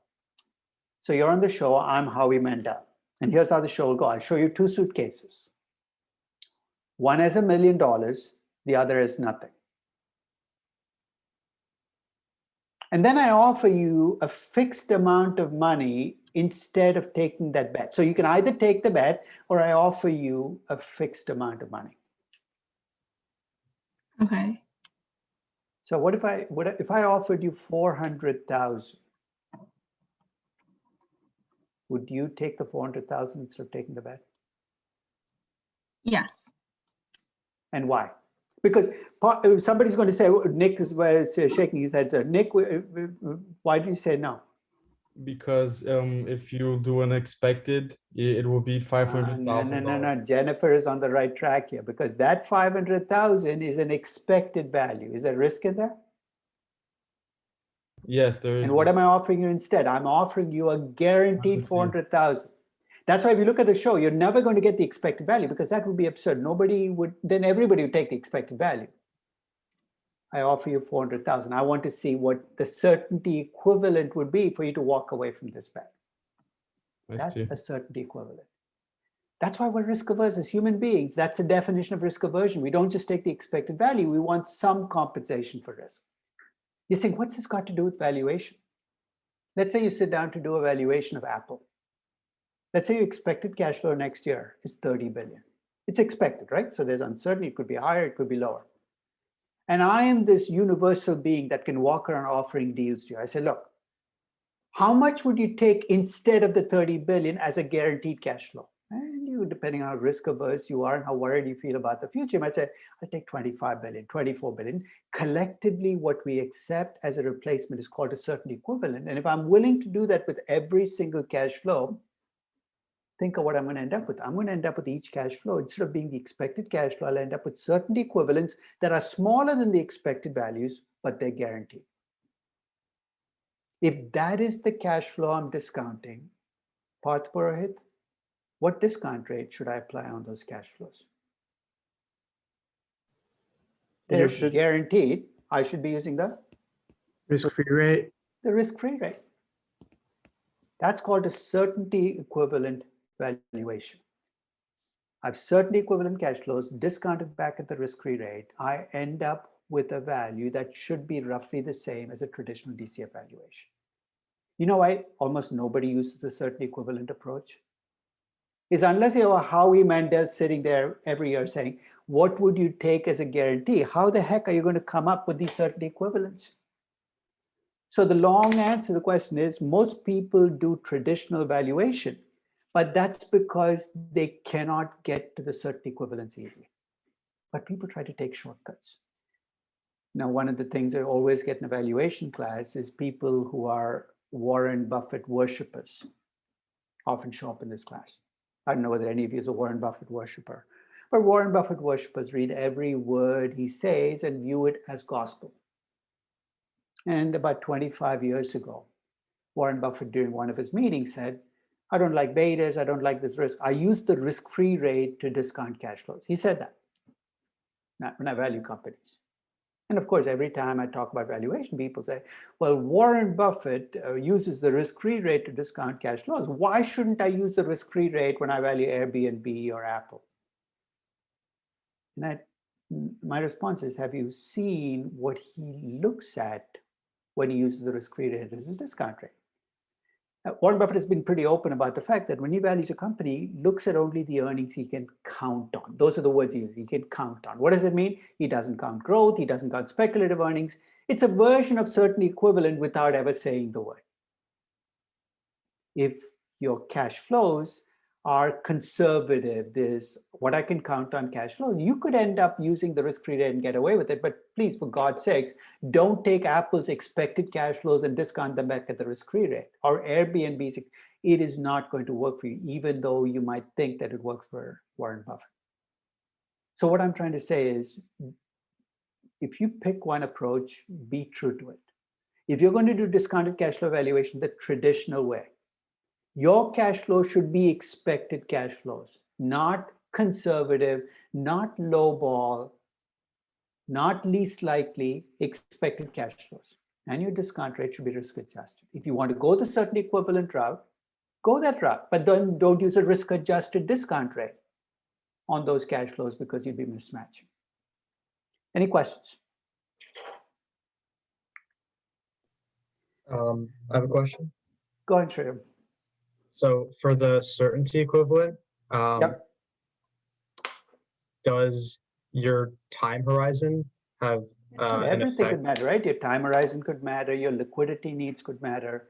So you're on the show, I'm Howie Mandel. And here's how the show will go. I'll show you two suitcases. One has $1 million, the other has nothing. And then I offer you a fixed amount of money instead of taking that bet. So you can either take the bet or I offer you a fixed amount of money. Okay. So what if I offered you 400,000? Would you take the 400,000 instead of taking the bet? Yes. And why? Because somebody's going to say, Nick is shaking his head. Nick, why do you say no? Because if you do an expected, it will be $500,000. No. Jennifer is on the right track here because that 500,000 is an expected value. Is there risk in there? Yes, there is. And what am I offering you instead? I'm offering you a guaranteed 400,000. That's why if you look at the show, you're never going to get the expected value because that would be absurd. Then everybody would take the expected value. I offer you 400,000. I want to see what the certainty equivalent would be for you to walk away from this bet. That's a certainty equivalent. That's why we're risk averse as human beings. That's the definition of risk aversion. We don't just take the expected value. We want some compensation for risk. You think, what's this got to do with valuation? Let's say you sit down to do a valuation of Apple. Let's say your expected cash flow next year is 30 billion. It's expected, right? So there's uncertainty. It could be higher, it could be lower. And I am this universal being that can walk around offering deals to you. I say, look, how much would you take instead of the 30 billion as a guaranteed cash flow? And you, depending on how risk averse you are and how worried you feel about the future, you might say, I'll take 25 billion, 24 billion. Collectively, what we accept as a replacement is called a certainty equivalent. And if I'm willing to do that with every single cash flow, think of what I'm going to end up with. I'm going to end up with each cash flow. Instead of being the expected cash flow, I'll end up with certainty equivalents that are smaller than the expected values, but they're guaranteed. If that is the cash flow I'm discounting, Parth Purohit, what discount rate should I apply on those cash flows? They're guaranteed. I should be using the risk-free rate. The risk-free rate. That's called a certainty equivalent valuation. I have certainty equivalent cash flows discounted back at the risk-free rate. I end up with a value that should be roughly the same as a traditional DCF valuation. You know why almost nobody uses the certainty equivalent approach? Is unless you have a Howie Mandel sitting there every year saying, what would you take as a guarantee? How the heck are you going to come up with these certainty equivalents? So the long answer to the question is most people do traditional valuation, but that's because they cannot get to the certainty equivalents easily. But people try to take shortcuts. Now, one of the things I always get in a valuation class is people who are Warren Buffett worshippers often show up in this class. I don't know whether any of you is a Warren Buffett worshipper, but Warren Buffett worshippers read every word he says and view it as gospel. And about 25 years ago, Warren Buffett, during one of his meetings, said, I don't like betas, I don't like this risk. I use the risk-free rate to discount cash flows. He said that when I value companies. And of course, every time I talk about valuation, people say, well, Warren Buffett uses the risk-free rate to discount cash flows. Why shouldn't I use the risk-free rate when I value Airbnb or Apple? And my response is, have you seen what he looks at when he uses the risk-free rate as his discount rate. Warren Buffett has been pretty open about the fact that when he values a company, he looks at only the earnings he can count on. Those are the words he uses, he can count on. What does it mean? He doesn't count growth, he doesn't count speculative earnings. It's a version of certain equivalent without ever saying the word. If your cash flows are conservative, there's what I can count on cash flow, you could end up using the risk-free rate and get away with it. But please, for God's sakes, don't take Apple's expected cash flows and discount them back at the risk-free rate. Or Airbnb's, it is not going to work for you, even though you might think that it works for Warren Buffett. So what I'm trying to say is, if you pick one approach, be true to it. If you're going to do discounted cash flow valuation the traditional way, your cash flow should be expected cash flows, not conservative, not lowball, not least likely, expected cash flows. And your discount rate should be risk adjusted. If you want to go the certain equivalent route, go that route, but don't use a risk adjusted discount rate on those cash flows because you'd be mismatching. Any questions? I have a question. Go ahead, Shreyam. So for the certainty equivalent, does your time horizon have an Everything effect? could matter, right? Your time horizon could matter, your liquidity needs could matter,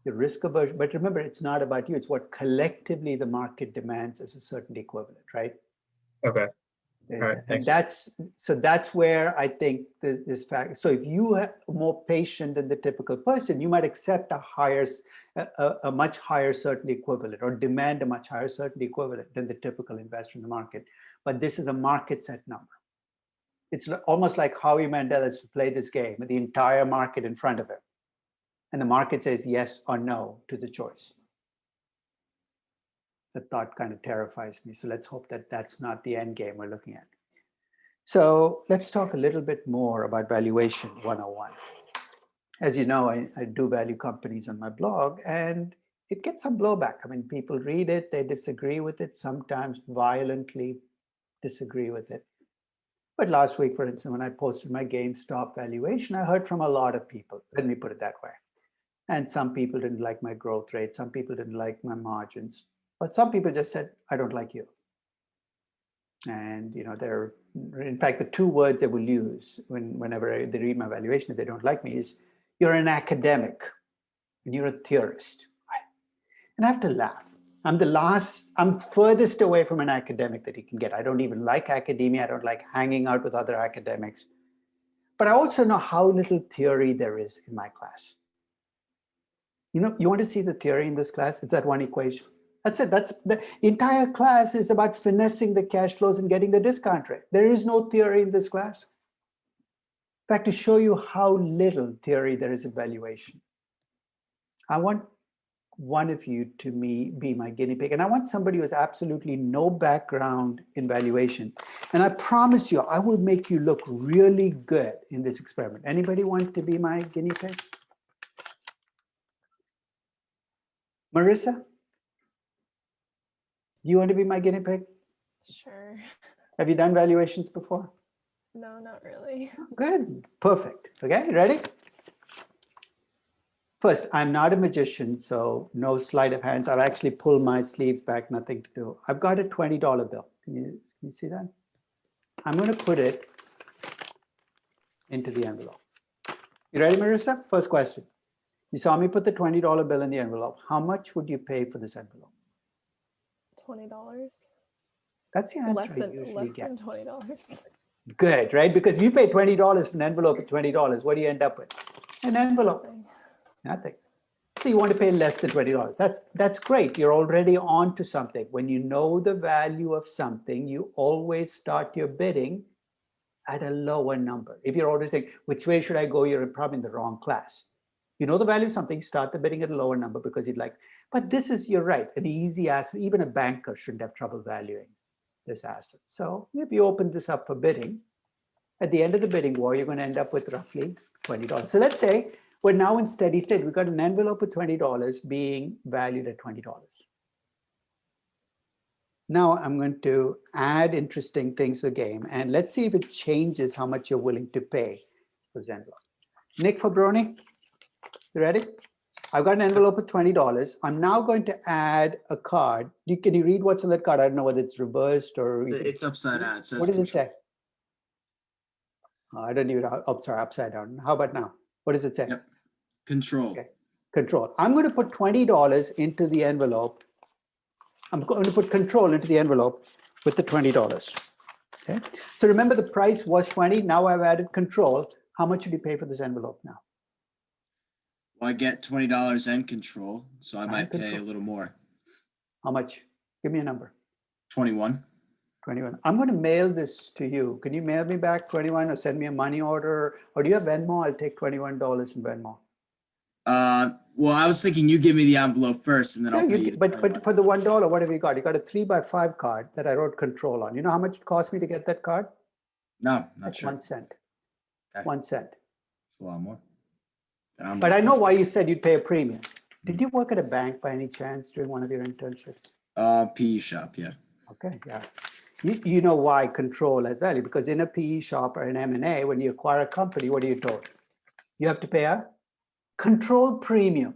your risk aversion. But remember, it's not about you. It's what collectively the market demands as a certainty equivalent, right? Okay. All right, And thanks. that's where I think this fact. So if you are more patient than the typical person, you might accept a much higher certainty equivalent or demand a much higher certainty equivalent than the typical investor in the market. But this is a market set number. It's almost like Howie Mandel has to play this game with the entire market in front of him. And the market says yes or no to the choice. The thought kind of terrifies me. So let's hope that that's not the end game we're looking at. So let's talk a little bit more about valuation 101. As you know, I do value companies on my blog, and it gets some blowback. I mean, people read it, they disagree with it, sometimes violently disagree with it. But last week, for instance, when I posted my GameStop valuation, I heard from a lot of people. Let me put it that way. And some people didn't like my growth rate. Some people didn't like my margins. But some people just said, I don't like you. And they're, in fact, the two words they will use whenever they read my valuation, if they don't like me, is you're an academic and you're a theorist. And I have to laugh. I'm furthest away from an academic that you can get. I don't even like academia. I don't like hanging out with other academics. But I also know how little theory there is in my class. You want to see the theory in this class? It's that one equation. That's it. That's the entire class is about finessing the cash flows and getting the discount rate. There is no theory in this class. In fact, to show you how little theory there is in valuation, I want one of you to be my guinea pig. And I want somebody who has absolutely no background in valuation. And I promise you, I will make you look really good in this experiment. Anybody want to be my guinea pig? Marissa? Do you want to be my guinea pig? Sure. Have you done valuations before? No, not really. Good. Perfect. Okay, ready? First, I'm not a magician, so no sleight of hands. I'll actually pull my sleeves back, nothing to do. I've got a $20 bill. Can you see that? I'm going to put it into the envelope. You ready, Marissa? First question. You saw me put the $20 bill in the envelope. How much would you pay for this envelope? $20. That's the answer Less I usually get. than $20. Good, right? Because if you pay $20 for an envelope at $20, what do you end up with? An envelope. Nothing. So you want to pay less than $20. That's great. You're already on to something. When you know the value of something, you always start your bidding at a lower number. If you're always saying, which way should I go? You're probably in the wrong class. You know the value of something, start the bidding at a lower number because you'd like, but this is, you're right, an easy asset. Even a banker shouldn't have trouble valuing this asset. So if you open this up for bidding, at the end of the bidding war, you're going to end up with roughly $20. So let's say we're now in steady state. We've got an envelope of $20 being valued at $20. Now I'm going to add interesting things to the game, and let's see if it changes how much you're willing to pay for this envelope. Nick Fabroni? You ready? I've got an envelope of $20. I'm now going to add a card. Can you read what's on that card? I don't know whether it's reversed or... It's upside down. It says What does it control. say? I don't even... sorry, upside down. How about now? What does it say? Yep. Control. Okay. Control. I'm going to put $20 into the envelope. I'm going to put control into the envelope with the $20. Okay. So remember the price was 20. Now I've added control. How much should you pay for this envelope now? Well, I get $20 and control, so I might pay a control. little more. How much? Give me a number. 21. 21. I'm going to mail this to you. Can you mail me back 21 or send me a money order? Or do you have Venmo? I'll take $21 in Venmo. Well, I was thinking you give me the envelope first, and then I'll pay you. But for the $1, what have you got? You got a 3x5 card that I wrote control on. You know how much it cost me to get that card? No, not That's sure. 1 cent. Okay. 1 cent. It's a lot more. But I know why you said you'd pay a premium. Did you work at a bank by any chance during one of your internships? PE shop, yeah. Okay, yeah. You know why control has value, because in a PE shop or an M&A, when you acquire a company, what are you told? You have to pay a control premium.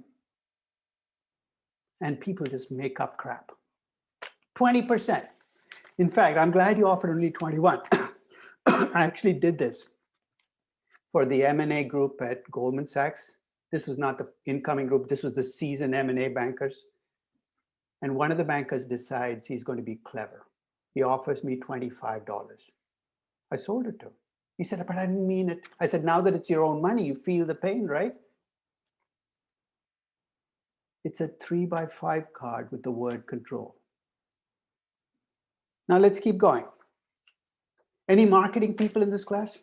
And people just make up crap. 20%. In fact, I'm glad you offered only 21. I actually did this for the M&A group at Goldman Sachs. This was not the incoming group. This was the seasoned M&A bankers. And one of the bankers decides he's going to be clever. He offers me $25. I sold it to him. He said, but I didn't mean it. I said, now that it's your own money, you feel the pain, right? It's a 3x5 card with the word control. Now let's keep going. Any marketing people in this class?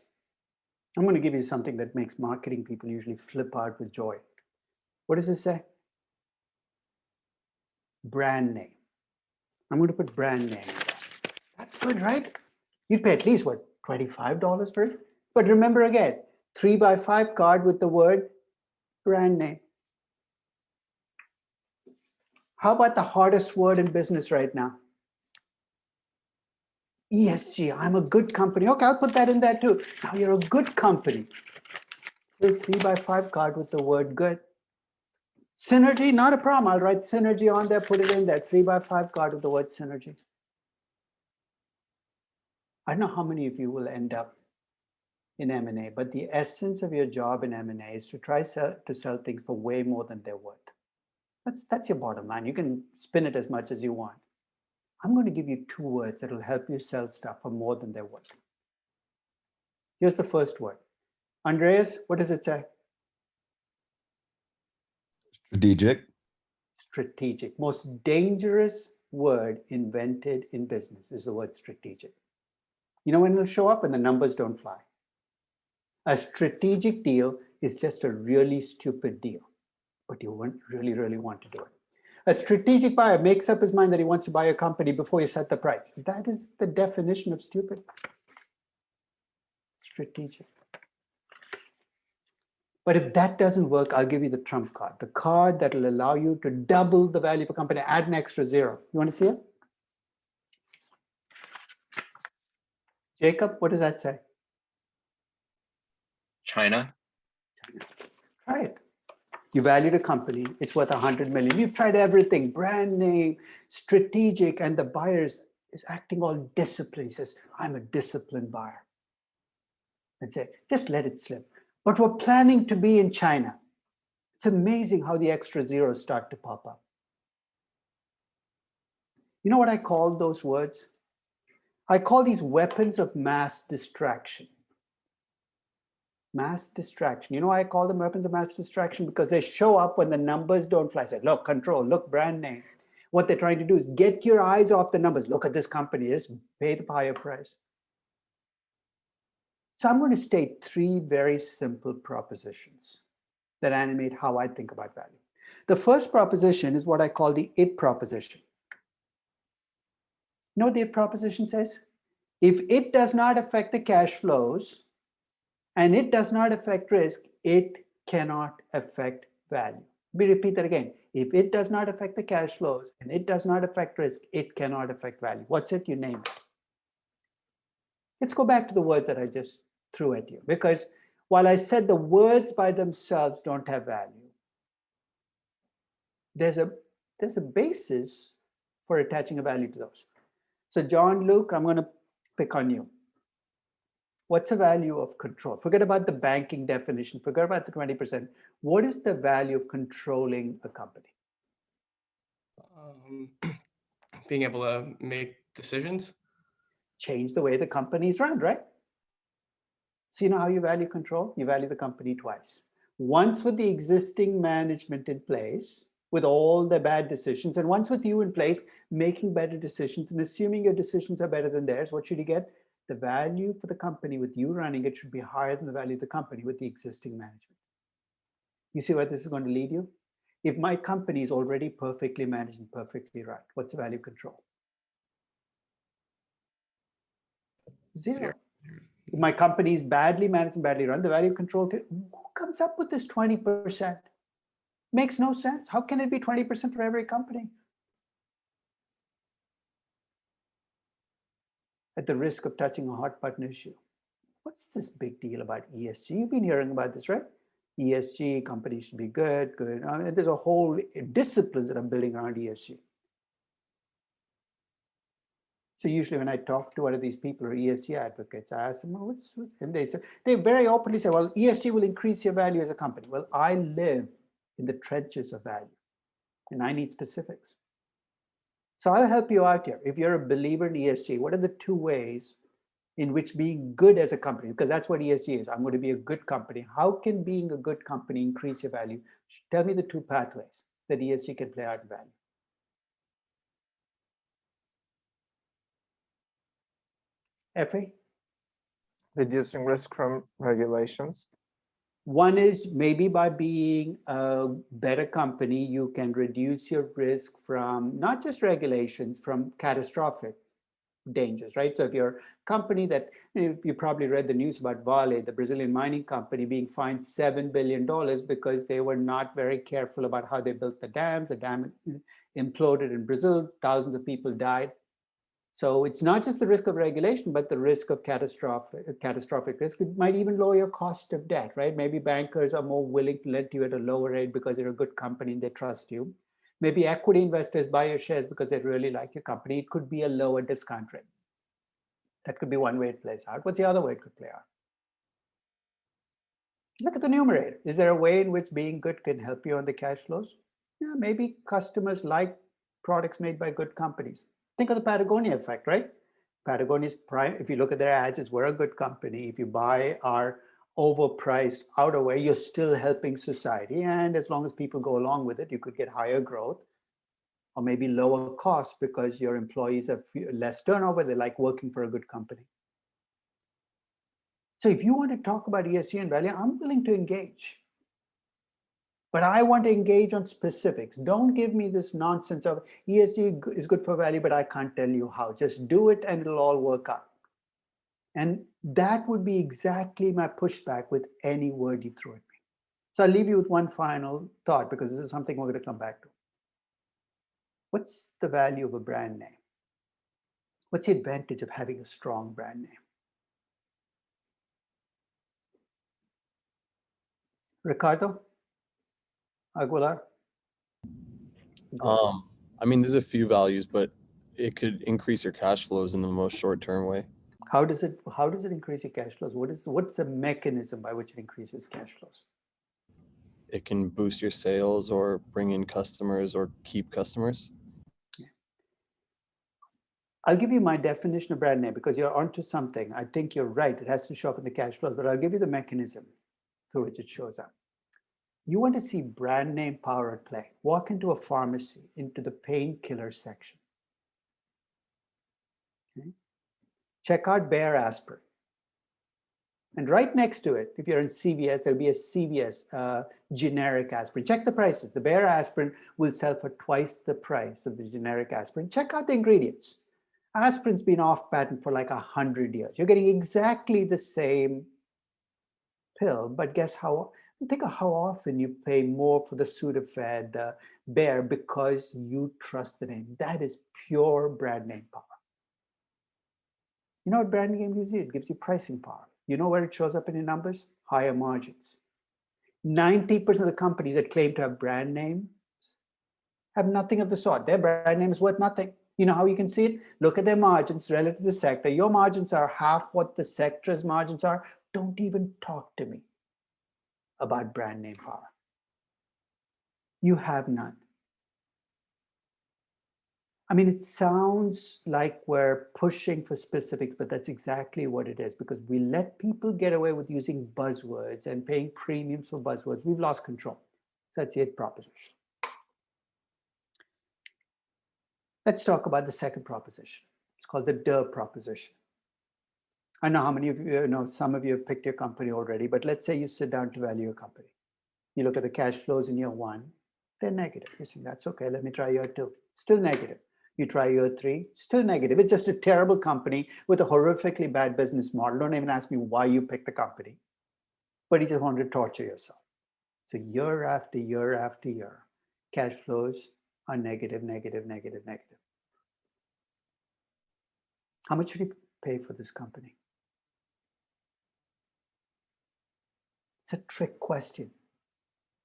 I'm going to give you something that makes marketing people usually flip out with joy. What does it say? Brand name. I'm going to put brand name. That's good, right? You'd pay at least, what, $25 for it? But remember again, 3x5 card with the word brand name. How about the hardest word in business right now? ESG, I'm a good company. Okay, I'll put that in there too. Now you're a good company. Still 3x5 card with the word good. Synergy, not a problem. I'll write synergy on there, put it in there. 3x5 card with the word synergy. I don't know how many of you will end up in M&A, but the essence of your job in M&A is to try to sell things for way more than they're worth. That's your bottom line. You can spin it as much as you want. I'm going to give you 2 words that will help you sell stuff for more than they're worth. Here's the first word. Andreas, what does it say? Strategic. Strategic. Most dangerous word invented in business is the word strategic. You know when it'll show up? When the numbers don't fly. A strategic deal is just a really stupid deal, but you really, really want to do it. A strategic buyer makes up his mind that he wants to buy a company before you set the price. That is the definition of stupid. Strategic. But if that doesn't work, I'll give you the trump card, the card that will allow you to double the value of a company, add an extra 0. You want to see it? Jacob, what does that say? China. Try it. You valued a company, it's worth 100 million. You've tried everything, brand name, strategic, and the buyer is acting all disciplined. He says, I'm a disciplined buyer. And say, just let it slip. But we're planning to be in China. It's amazing how the extra zeros start to pop up. You know what I call those words? I call these weapons of mass distraction. Mass distraction. You know why I call them weapons of mass distraction? Because they show up when the numbers don't fly. Say, look, control, look, brand name. What they're trying to do is get your eyes off the numbers. Look at this company, just pay the higher price. So I'm going to state 3 very simple propositions that animate how I think about value. The first proposition is what I call the it proposition. You know what the it proposition says? If it does not affect the cash flows, and it does not affect risk, it cannot affect value. Let me repeat that again. If it does not affect the cash flows and it does not affect risk, it cannot affect value. What's it? You name it. Let's go back to the words that I just threw at you, because while I said the words by themselves don't have value, there's a basis for attaching a value to those. So John, Luke, I'm going to pick on you. What's the value of control? Forget about the banking definition. Forget about the 20%. What is the value of controlling a company? Being able to make decisions. Change the way the company is run, right? So you know how you value control? You value the company twice. Once with the existing management in place, with all the bad decisions, and once with you in place, making better decisions and assuming your decisions are better than theirs, what should you get? The value for the company with you running it should be higher than the value of the company with the existing management. You see where this is going to lead you? If my company is already perfectly managed and perfectly run, what's the value of control? Zero. If my company is badly managed and badly run, the value of control, who comes up with this 20%? Makes no sense. How can it be 20% for every company? At the risk of touching a hot button issue. What's this big deal about ESG? You've been hearing about this, right? ESG, companies should be good. I mean, there's a whole disciplines that are building around ESG. So usually when I talk to one of these people or ESG advocates, I ask them, well, and they very openly say, well, ESG will increase your value as a company. Well, I live in the trenches of value and I need specifics. So I'll help you out here. If you're a believer in ESG, what are the two ways in which being good as a company, because that's what ESG is, I'm going to be a good company. How can being a good company increase your value? Tell me the two pathways that ESG can play out in value. Effie? Reducing risk from regulations. One is maybe by being a better company, you can reduce your risk from not just regulations, from catastrophic dangers, right? So if you're a company that, you probably read the news about Vale, the Brazilian mining company, being fined $7 billion because they were not very careful about how they built the dams. The dam imploded in Brazil, thousands of people died. So it's not just the risk of regulation, but the risk of catastrophic risk. It might even lower your cost of debt, right? Maybe bankers are more willing to lend to you at a lower rate because you're a good company and they trust you. Maybe equity investors buy your shares because they really like your company. It could be a lower discount rate. That could be one way it plays out. What's the other way it could play out? Look at the numerator. Is there a way in which being good can help you on the cash flows? Yeah, maybe customers like products made by good companies. Think of the Patagonia effect, right? Patagonia's prime, if you look at their ads, it's we're a good company. If you buy our overpriced outerwear, you're still helping society. And as long as people go along with it, you could get higher growth or maybe lower costs because your employees have less turnover. They like working for a good company. So if you want to talk about ESG and value, I'm willing to engage. But I want to engage on specifics. Don't give me this nonsense of ESG is good for value, but I can't tell you how. Just do it and it'll all work out. And that would be exactly my pushback with any word you throw at me. So I'll leave you with one final thought because this is something we're going to come back to. What's the value of a brand name? What's the advantage of having a strong brand name? Ricardo? Aguilar? I mean, there's a few values, but it could increase your cash flows in the most short-term way. How does it increase your cash flows? What's the mechanism by which it increases cash flows? It can boost your sales or bring in customers or keep customers. I'll give you my definition of brand name because you're onto something. I think you're right. It has to show up in the cash flows, but I'll give you the mechanism through which it shows up. You want to see brand name power at play. Walk into a pharmacy, into the painkiller section. Okay. Check out Bayer aspirin. And right next to it, if you're in CVS, there'll be a CVS generic aspirin. Check the prices. The Bayer aspirin will sell for twice the price of the generic aspirin. Check out the ingredients. Aspirin's been off patent for like 100 years. You're getting exactly the same pill, but guess how? Think of how often you pay more for the Sudafed, the Bayer, because you trust the name. That is pure brand name power. You know what brand name gives you? It gives you pricing power. You know where it shows up in your numbers? Higher margins. 90% of the companies that claim to have brand names have nothing of the sort. Their brand name is worth nothing. You know how you can see it? Look at their margins relative to the sector. Your margins are half what the sector's margins are. Don't even talk to me about brand name power. You have none. I mean, it sounds like we're pushing for specifics, but that's exactly what it is, because we let people get away with using buzzwords and paying premiums for buzzwords. We've lost control. So that's the 8th proposition. Let's talk about the 2nd proposition. It's called the DER proposition. I know how many of you know, some of you have picked your company already, but let's say you sit down to value your company. You look at the cash flows in year 1, they're negative. You think that's okay, let me try year 2, still negative. You try year 3, still negative. It's just a terrible company with a horrifically bad business model. Don't even ask me why you picked the company, but you just want to torture yourself. So year after year after year, cash flows are negative, negative, negative, negative. How much should you pay for this company? It's a trick question.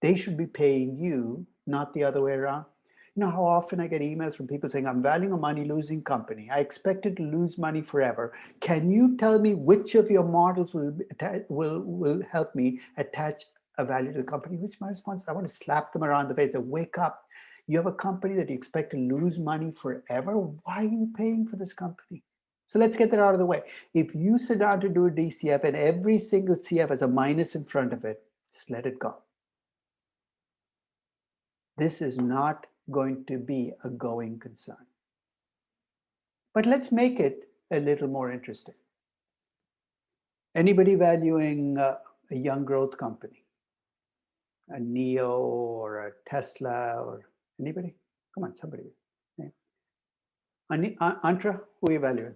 They should be paying you, not the other way around. You know how often I get emails from people saying, I'm valuing a money-losing company. I expect it to lose money forever. Can you tell me which of your models will help me attach a value to the company? Which my response is, I want to slap them around the face and wake up. You have a company that you expect to lose money forever. Why are you paying for this company? So let's get that out of the way. If you sit down to do a DCF and every single CF has a minus in front of it, just let it go. This is not going to be a going concern. But let's make it a little more interesting. Anybody valuing a young growth company? A Neo or a Tesla or anybody? Come on, somebody. Okay. Antra, who are you valuing?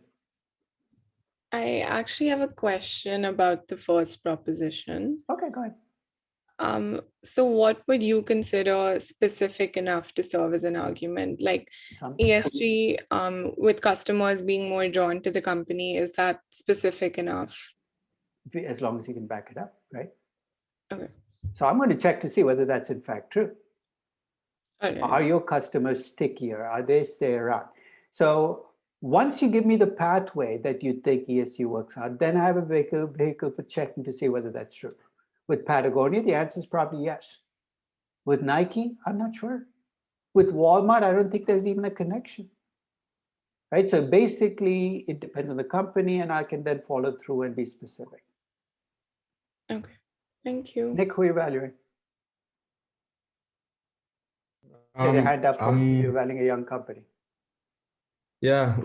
I actually have a question about the first proposition. Okay, go ahead. So what would you consider specific enough to serve as an argument? Like ESG with customers being more drawn to the company, is that specific enough? As long as you can back it up, right? Okay. So I'm going to check to see whether that's in fact true. Okay. Are your customers stickier? Are they stay around? So once you give me the pathway that you think ESG works out, then I have a vehicle for checking to see whether that's true. With Patagonia, the answer is probably yes. With Nike, I'm not sure. With Walmart, I don't think there's even a connection. Right? So basically, it depends on the company, and I can then follow through and be specific. Okay, thank you. Nick, who are you valuing? Get your hand up from you're valuing a young company. Yeah,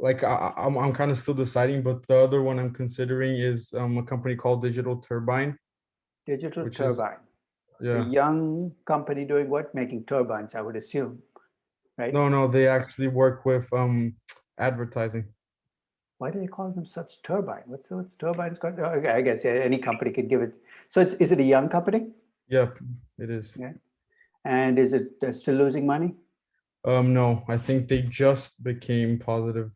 I'm kind of still deciding, but the other one I'm considering is a company called Digital Turbine. Digital Turbine. A young company doing what? Making turbines, I would assume, right? No, they actually work with advertising. Why do they call themselves Turbine? What's Turbine's got? Okay, I guess any company could give it. So is it a young company? Yep, it is. Yeah. And is it still losing money? No, I think they just became positive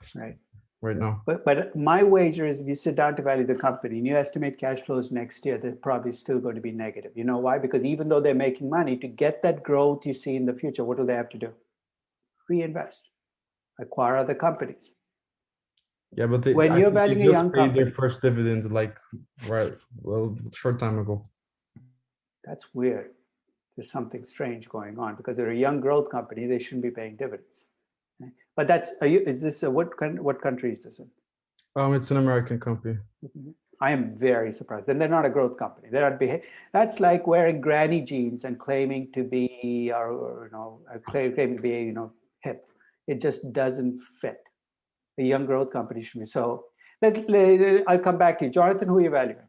right now. But my wager is if you sit down to value the company and you estimate cash flows next year, they're probably still going to be negative. You know why? Because even though they're making money, to get that growth you see in the future, what do they have to do? Reinvest, acquire other companies. Yeah, but when you're valuing a young company, their first dividend short time ago. That's weird. There's something strange going on because they're a young growth company. They shouldn't be paying dividends. Okay? But that's is this what country is this in? It's an American company. Mm-hmm. I am very surprised. And they're not a growth company. They're not that's like wearing granny jeans and claiming to be claiming to be hip. It just doesn't fit. A young growth company should be. So I'll come back to you. Jonathan, who are you valuing?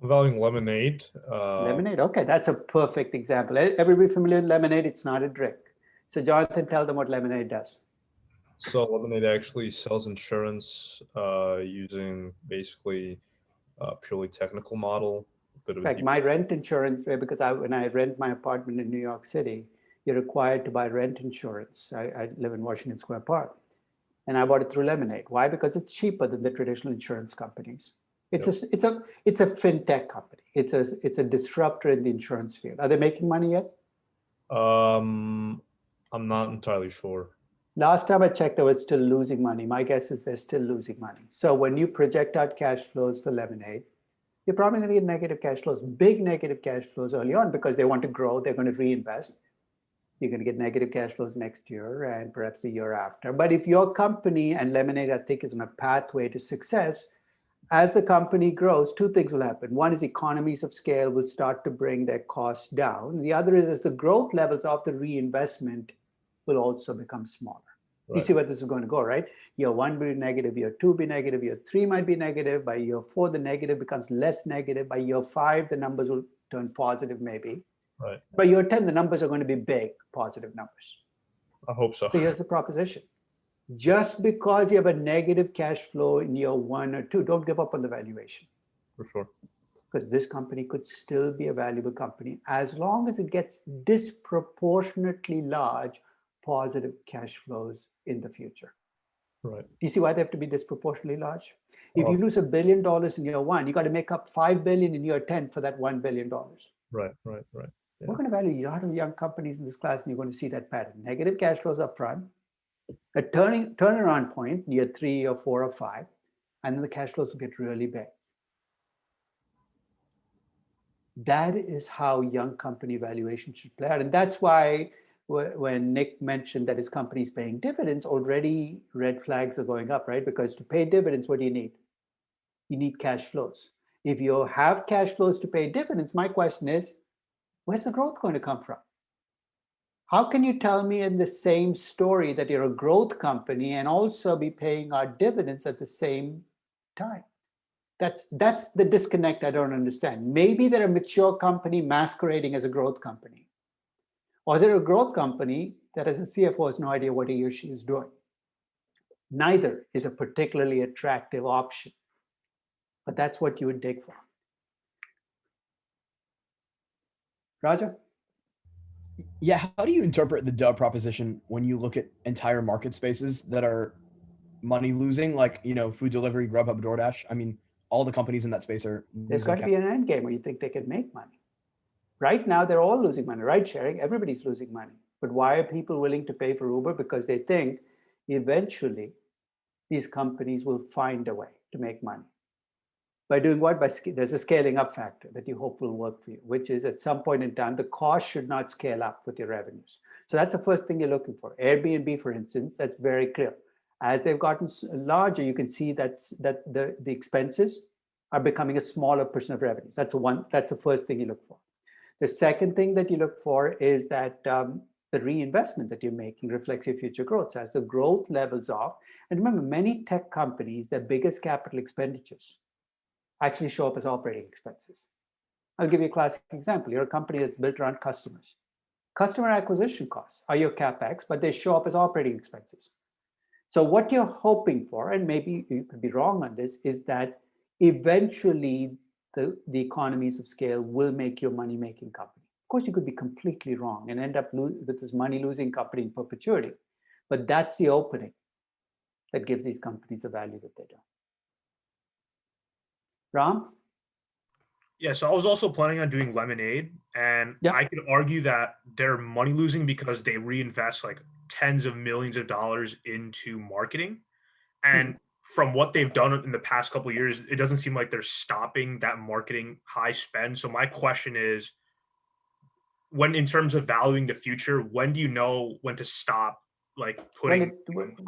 I'm valuing Lemonade. Lemonade, okay, that's a perfect example. Everybody familiar with Lemonade? It's not a drink. So Jonathan, tell them what Lemonade does. So Lemonade actually sells insurance using basically a purely technical model. In fact, my rent insurance, because when I rent my apartment in New York City, you're required to buy rent insurance. I live in Washington Square Park. And I bought it through Lemonade. Why? Because it's cheaper than the traditional insurance companies. It's a fintech company. It's a disruptor in the insurance field. Are they making money yet? I'm not entirely sure. Last time I checked, they were still losing money. My guess is they're still losing money. So when you project out cash flows for Lemonade, you're probably going to get negative cash flows, big negative cash flows early on because they want to grow, they're going to reinvest. You're going to get negative cash flows next year and perhaps the year after. But if your company, and Lemonade, I think, is on a pathway to success, as the company grows, two things will happen. One is economies of scale will start to bring their costs down. The other is as the growth levels of the reinvestment will also become smaller. Right. You see where this is going to go, right? Year one will be negative, year two be negative, year three might be negative. By year four, the negative becomes less negative. By year five, the numbers will turn positive maybe. Right. By year 10, the numbers are going to be big, positive numbers. I hope so. So here's the proposition. Just because you have a negative cash flow in year one or two, don't give up on the valuation. For sure. Because this company could still be a valuable company as long as it gets disproportionately large positive cash flows in the future. Right. Do you see why they have to be disproportionately large? If you lose $1 billion in year one, you got to make up $5 billion in year 10 for that $1 billion. Right, right, right. Yeah. We're going to value a lot of young companies in this class, and you're going to see that pattern. Negative cash flows up front, a turnaround point year 3 or 4 or 5, and then the cash flows will get really big. That is how young company valuation should play out. And that's why when Nick mentioned that his company is paying dividends, already red flags are going up, right? Because to pay dividends, what do you need? You need cash flows. If you have cash flows to pay dividends, my question is, where's the growth going to come from? How can you tell me in the same story that you're a growth company and also be paying our dividends at the same time? That's the disconnect I don't understand. Maybe they're a mature company masquerading as a growth company. Or they're a growth company that as a CFO has no idea what he or she is doing. Neither is a particularly attractive option. But that's what you would dig for. Raja? Yeah, how do you interpret the duh proposition when you look at entire market spaces that are money losing, like, you know, food delivery, Grubhub, DoorDash? I mean, all the companies in that space are There's losing got to be an end game where you think they can make money. Right now, they're all losing money. Ride sharing, everybody's losing money. But why are people willing to pay for Uber? Because they think eventually these companies will find a way to make money. By doing what? There's a scaling up factor that you hope will work for you, which is at some point in time, the cost should not scale up with your revenues. So that's the first thing you're looking for. Airbnb, for instance, that's very clear. As they've gotten larger, you can see that the expenses are becoming a smaller percent of revenues. That's the first thing you look for. The second thing that you look for is that the reinvestment that you're making reflects your future growth. So as the growth levels off, and remember, many tech companies, their biggest capital expenditures actually show up as operating expenses. I'll give you a classic example. You're a company that's built around customers. Customer acquisition costs are your CapEx, but they show up as operating expenses. So what you're hoping for, and maybe you could be wrong on this, is that eventually the economies of scale will make your money-making company. Of course, you could be completely wrong and end up with this money-losing company in perpetuity. But that's the opening that gives these companies the value that they do. Ram? Yeah, so I was also planning on doing Lemonade, and I could argue that they're money losing because they reinvest like tens of millions of dollars into marketing. And from what they've done in the past couple of years, it doesn't seem like they're stopping that marketing high spend. So my question is, when in terms of valuing the future, when do you know when to stop like putting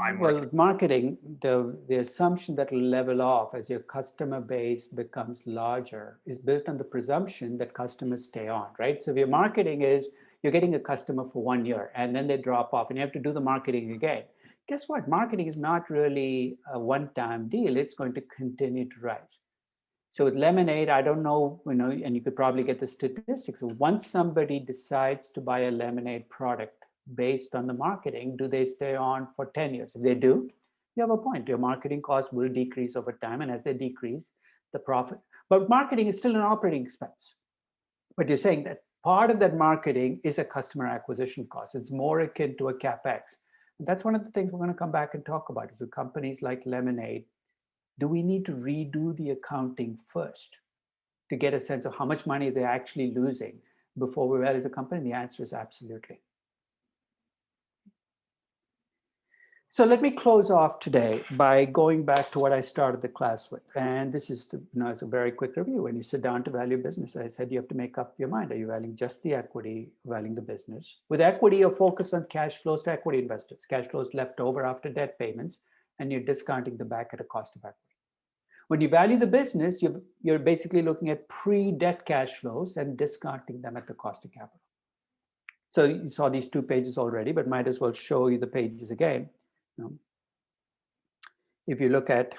high marketing? Well, marketing, the assumption that will level off as your customer base becomes larger is built on the presumption that customers stay on, right? So if your marketing is, you're getting a customer for 1 year and then they drop off and you have to do the marketing again. Guess what? Marketing is not really a one-time deal. It's going to continue to rise. So with Lemonade, I don't know, and you could probably get the statistics. Once somebody decides to buy a Lemonade product based on the marketing, do they stay on for 10 years? If they do, you have a point. Your marketing costs will decrease over time. And as they decrease, the profit. But marketing is still an operating expense. But you're saying that part of that marketing is a customer acquisition cost. It's more akin to a CapEx. And that's one of the things we're going to come back and talk about. With companies like Lemonade, do we need to redo the accounting first to get a sense of how much money they're actually losing before we value the company? The answer is absolutely. So let me close off today by going back to what I started the class with. And this is, it's a very quick review. When you sit down to value business, I said you have to make up your mind. Are you valuing just the equity, valuing the business? With equity, you're focused on cash flows to equity investors, cash flows left over after debt payments, and you're discounting them back at a cost of equity. When you value the business, you're basically looking at pre-debt cash flows and discounting them at the cost of capital. So you saw these 2 pages already, but might as well show you the pages again. If you look at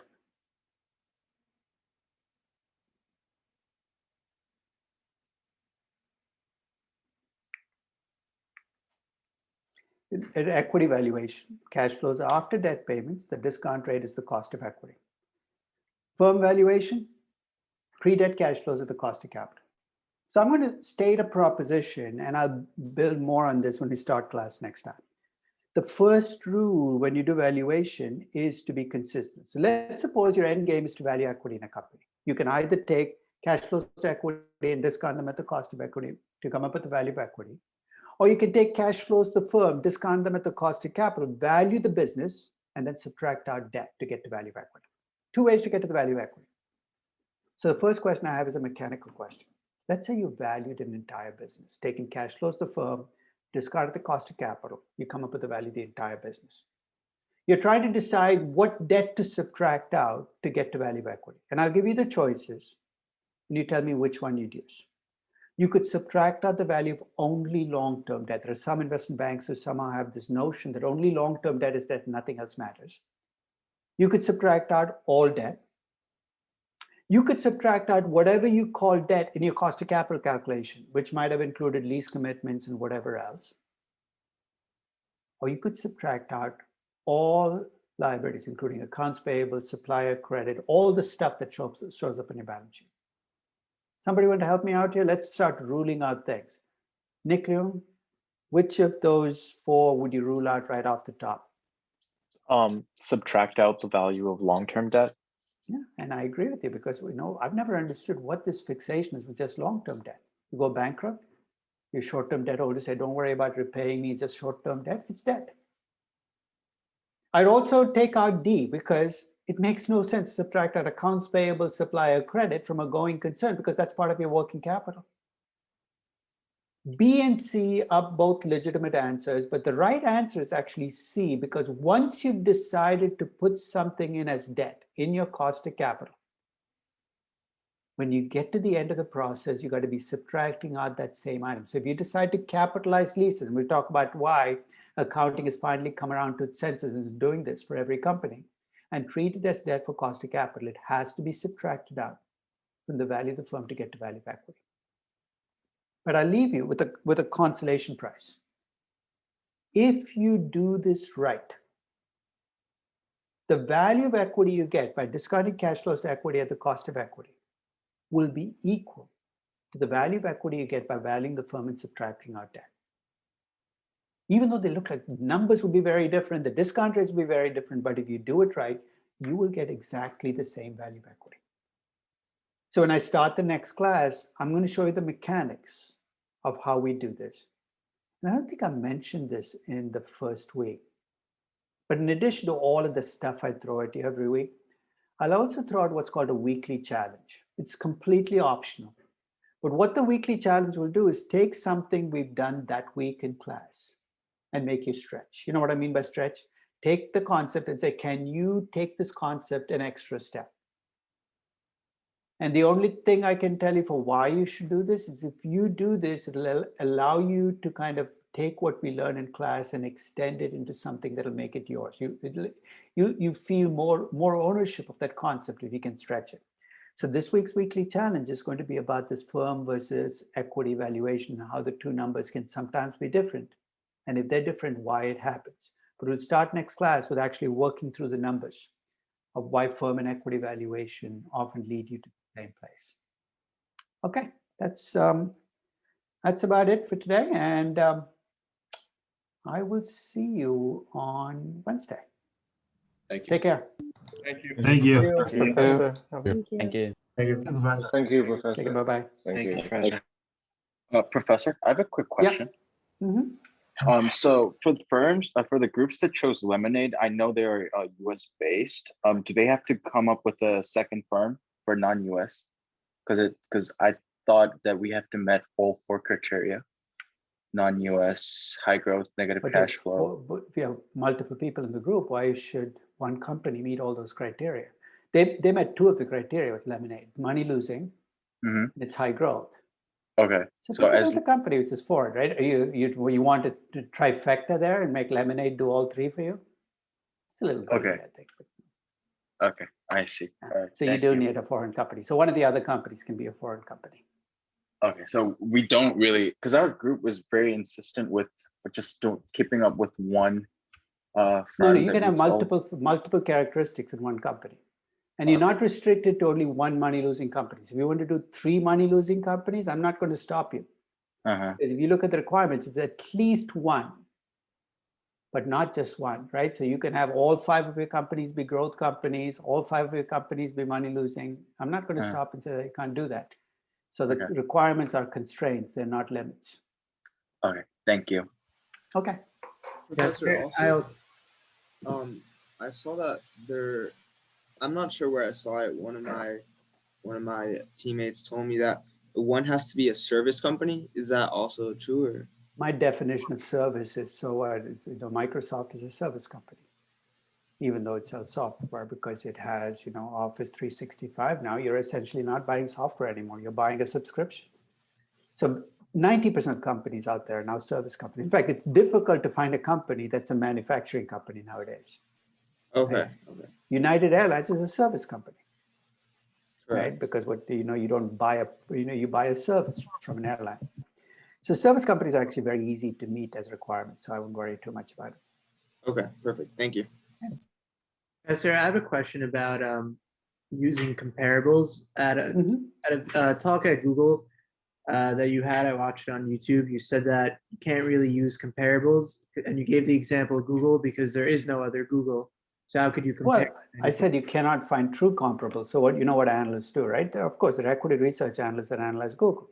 equity valuation, cash flows after debt payments, the discount rate is the cost of equity. Firm valuation, pre-debt cash flows at the cost of capital. So I'm going to state a proposition, and I'll build more on this when we start class next time. The first rule when you do valuation is to be consistent. So let's suppose your end game is to value equity in a company. You can either take cash flows to equity and discount them at the cost of equity to come up with the value of equity, or you can take cash flows to the firm, discount them at the cost of capital, value the business, and then subtract out debt to get the value of equity. 2 ways to get to the value of equity. So the first question I have is a mechanical question. Let's say you valued an entire business, taking cash flows to the firm, discard the cost of capital, you come up with the value of the entire business. You're trying to decide what debt to subtract out to get to value of equity. And I'll give you the choices, and you tell me which one you'd use. You could subtract out the value of only long-term debt. There are some investment banks who somehow have this notion that only long-term debt is debt, nothing else matters. You could subtract out all debt. You could subtract out whatever you call debt in your cost of capital calculation, which might have included lease commitments and whatever else. Or you could subtract out all liabilities, including accounts payable, supplier credit, all the stuff that shows up in your balance sheet. Somebody want to help me out here? Let's start ruling out things. Nick Leung, which of those 4 would you rule out right off the top? Subtract out the value of long-term debt. Yeah, and I agree with you because I've never understood what this fixation is with just long-term debt. You go bankrupt, your short-term debt holders say, don't worry about repaying me, just short-term debt, it's debt. I'd also take out D because it makes no sense to subtract out accounts payable, supplier credit from a going concern because that's part of your working capital. B and C are both legitimate answers, but the right answer is actually C because once you've decided to put something in as debt in your cost of capital, when you get to the end of the process, you got to be subtracting out that same item. So if you decide to capitalize leases, and we'll talk about why accounting has finally come around to its senses and is doing this for every company, and treat it as debt for cost of capital, it has to be subtracted out from the value of the firm to get to value of equity. But I'll leave you with a consolation prize. If you do this right, the value of equity you get by discounting cash flows to equity at the cost of equity will be equal to the value of equity you get by valuing the firm and subtracting out debt. Even though they look like numbers will be very different, the discount rates will be very different, but if you do it right, you will get exactly the same value of equity. So when I start the next class, I'm going to show you the mechanics of how we do this. And I don't think I mentioned this in the first week, but in addition to all of the stuff I throw at you every week, I'll also throw out what's called a weekly challenge. It's completely optional. But what the weekly challenge will do is take something we've done that week in class and make you stretch. You know what I mean by stretch? Take the concept and say, can you take this concept an extra step? And the only thing I can tell you for why you should do this is if you do this, it'll allow you to kind of take what we learn in class and extend it into something that'll make it yours. You feel more ownership of that concept if you can stretch it. So this week's weekly challenge is going to be about this firm versus equity valuation and how the 2 numbers can sometimes be different. And if they're different, why it happens. But we'll start next class with actually working through the numbers of why firm and equity valuation often lead you to the same place. Okay, that's about it for today. And I will see you on Wednesday. Thank you. Take care. Thank you. Thank you. Thank you, Professor. Thank you. Thank you, Professor. Thank you, Professor. Take care. Bye-bye. Thank you, Thank you. Professor. Professor, I have a quick question. Mm-hmm. So for the firms, for the groups that chose Lemonade, I know they're US based. Do they have to come up with a second firm for non-US? Because I thought that we have to met all 4 criteria: non-US, high growth, negative cash flow. But if you have multiple people in the group, why should one company meet all those criteria? They met 2 of the criteria with Lemonade: money losing, and it's high growth. Okay. So pick another company, which is Ford, right? You want to trifecta there and make Lemonade do all 3 for you? It's a little greedy, I think. Okay, I see. All right, So you do need a foreign company. So one of the other companies can be a foreign company. Okay, so we don't really, because our group was very insistent with just keeping up with one firm. No, you can have multiple characteristics in one company. And you're not restricted to only one money-losing company. So if you want to do 3 money-losing companies, I'm not going to stop you. Because if you look at the requirements, it's at least 1, but not just 1, right? So you can have all 5 of your companies be growth companies, all 5 of your companies be money-losing. I'm not going to stop and say that you can't do that. So the requirements are constraints, they're not limits. Okay, thank you. Okay. Professor, I saw that there, I'm not sure where I saw it. One of my teammates told me that one has to be a service company. Is that also true? Or? My definition of service is Microsoft is a service company, even though it sells software, because it has Office 365. Now you're essentially not buying software anymore. You're buying a subscription. So 90% of companies out there are now service companies. In fact, it's difficult to find a company that's a manufacturing company nowadays. Okay. Right? Okay. United Airlines is a service company. Correct. Right? Because you don't buy you buy a service from an airline. So service companies are actually very easy to meet as requirements. So I wouldn't worry too much about it. Okay, perfect. Thank you. Sir, I have a question about using comparables at a talk at Google that you had. I watched it on YouTube. You said that you can't really use comparables, and you gave the example of Google because there is no other Google. So how could you compare? Well, I said you cannot find true comparables. So what analysts do, right? There, of course, there are equity research analysts that analyze Google.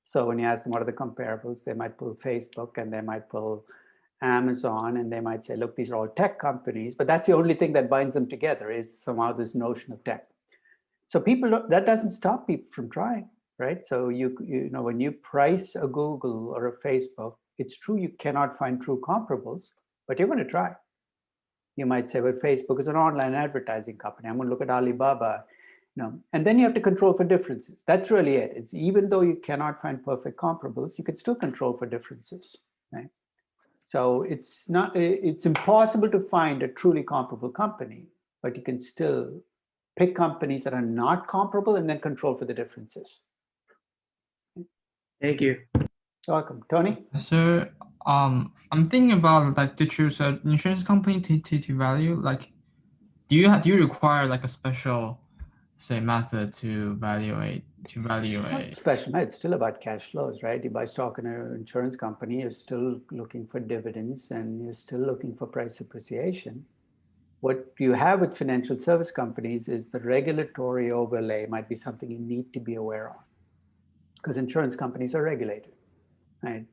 So when you ask them what are the comparables, they might pull Facebook and they might pull Amazon, and they might say, look, these are all tech companies, but that's the only thing that binds them together is somehow this notion of tech. So that doesn't stop people from trying, right? So when you price a Google or a Facebook, it's true you cannot find true comparables, but you're going to try. You might say, well, Facebook is an online advertising company. I'm going to look at Alibaba, and then you have to control for differences. That's really it. It's even though you cannot find perfect comparables, you can still control for differences, right? So it's impossible to find a truly comparable company, but you can still pick companies that are not comparable and then control for the differences. Thank you. You're welcome. Tony? So I'm thinking about to choose an insurance company to value. Do you require a special method to value Not special. It's still about cash flows, right? You buy stock in an insurance company, you're still looking for dividends and you're still looking for price appreciation. What you have with financial service companies is the regulatory overlay might be something you need to be aware of, because insurance companies are regulated, right?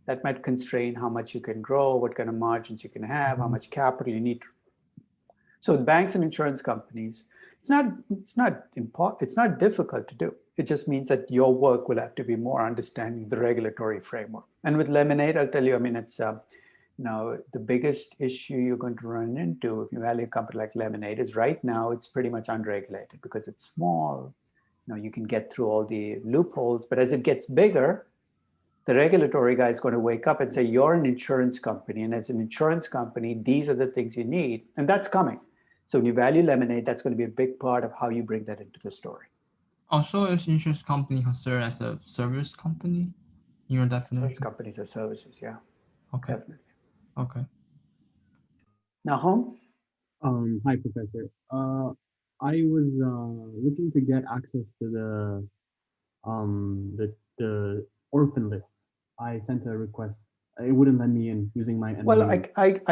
That might constrain how much you can grow, what kind of margins you can have, how much capital you need. So with banks and insurance companies, it's not difficult to do. It just means that your work will have to be more understanding the regulatory framework. And with Lemonade, I'll tell you, it's the biggest issue you're going to run into if you value a company like Lemonade is right now it's pretty much unregulated because it's small. You can get through all the loopholes, but as it gets bigger, the regulatory guy is going to wake up and say, you're an insurance company, and as an insurance company, these are the things you need, and that's coming. So when you value Lemonade, that's going to be a big part of how you bring that into the story. Also, is insurance company considered as a service company in your definition? Insurance companies are services, yeah. Okay. Definitely. Okay. Now, home? Hi, Professor. I was looking to get access to the orphan list. I sent a request. It wouldn't let me in using my. Well, I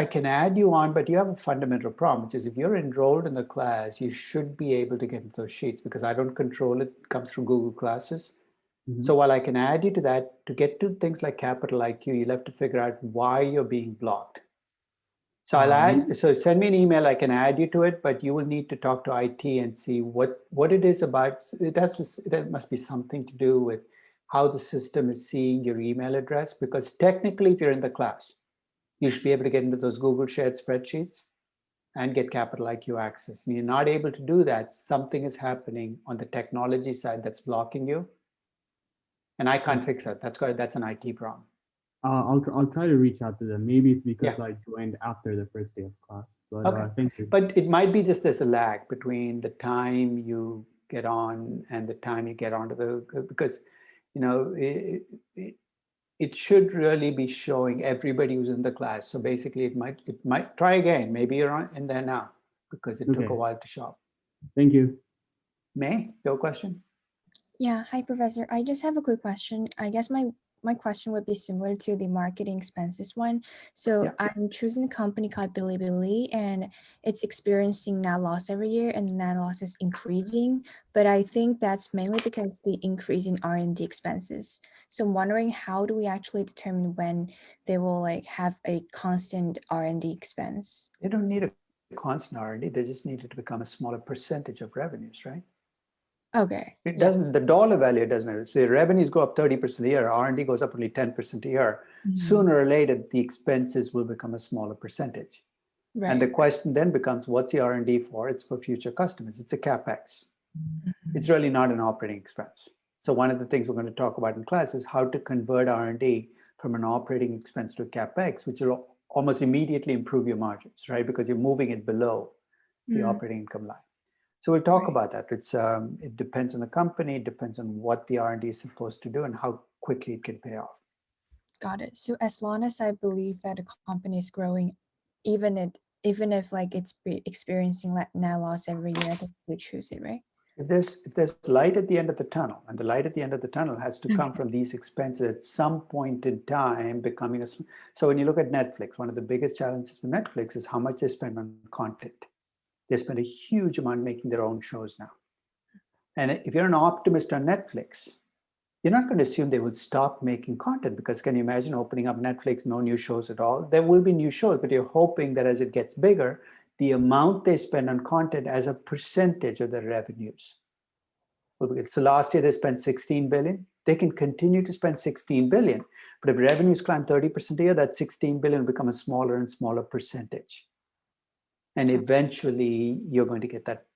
can add you on, but you have a fundamental problem, which is if you're enrolled in the class, you should be able to get those sheets because I don't control it. It comes from Google Classes. So while I can add you to that, to get to things like capital IQ, you'll have to figure out why you're being blocked. So I'll add, so send me an email, I can add you to it, but you will need to talk to IT and see what it is about. It must be something to do with how the system is seeing your email address, because technically if you're in the class, you should be able to get into those Google shared spreadsheets and get capital IQ access. And you're not able to do that, something is happening on the technology side that's blocking you. And I can't fix that. That's an IT problem. I'll try to reach out to them. Maybe it's because I joined after the first day of class. But thank you. But it might be just there's a lag between the time you get on and the time you get onto because it should really be showing everybody who's in the class. So basically it might try again. Maybe you're in there now because it took a while to show up. Thank you. May, your question? Yeah, hi, Professor. I just have a quick question. I guess my question would be similar to the marketing expenses one. So I'm choosing a company called Bilibili, and it's experiencing net loss every year, and the net loss is increasing. But I think that's mainly because the increase in R&D expenses. So I'm wondering, how do we actually determine when they will have a constant R&D expense? They don't need a constant R&D. They just need it to become a smaller percentage of revenues, right? Okay. It doesn't, the dollar value doesn't, say revenues go up 30% a year, R&D goes up only 10% a year. Sooner or later, the expenses will become a smaller percentage. Right. And the question then becomes, what's the R&D for? It's for future customers. It's a CapEx. It's really not an operating expense. So one of the things we're going to talk about in class is how to convert R&D from an operating expense to a CapEx, which will almost immediately improve your margins, right? Because you're moving it below the operating income line. So we'll talk about that. It depends on the company, it depends on what the R&D is supposed to do and how quickly it can pay off. Got it. So as long as I believe that a company is growing, even if it's experiencing net loss every year, I can still choose it, right? If there's light at the end of the tunnel, and the light at the end of the tunnel has to come from these expenses at some point in time becoming so when you look at Netflix, one of the biggest challenges for Netflix is how much they spend on content. They spend a huge amount making their own shows now. And if you're an optimist on Netflix, you're not going to assume they will stop making content, because can you imagine opening up Netflix, no new shows at all? There will be new shows, but you're hoping that as it gets bigger, the amount they spend on content as a percentage of their revenues. So last year they spent 16 billion. They can continue to spend 16 billion, but if revenues climb 30% a year, that 16 billion will become a smaller and smaller percentage. And eventually you're going to get that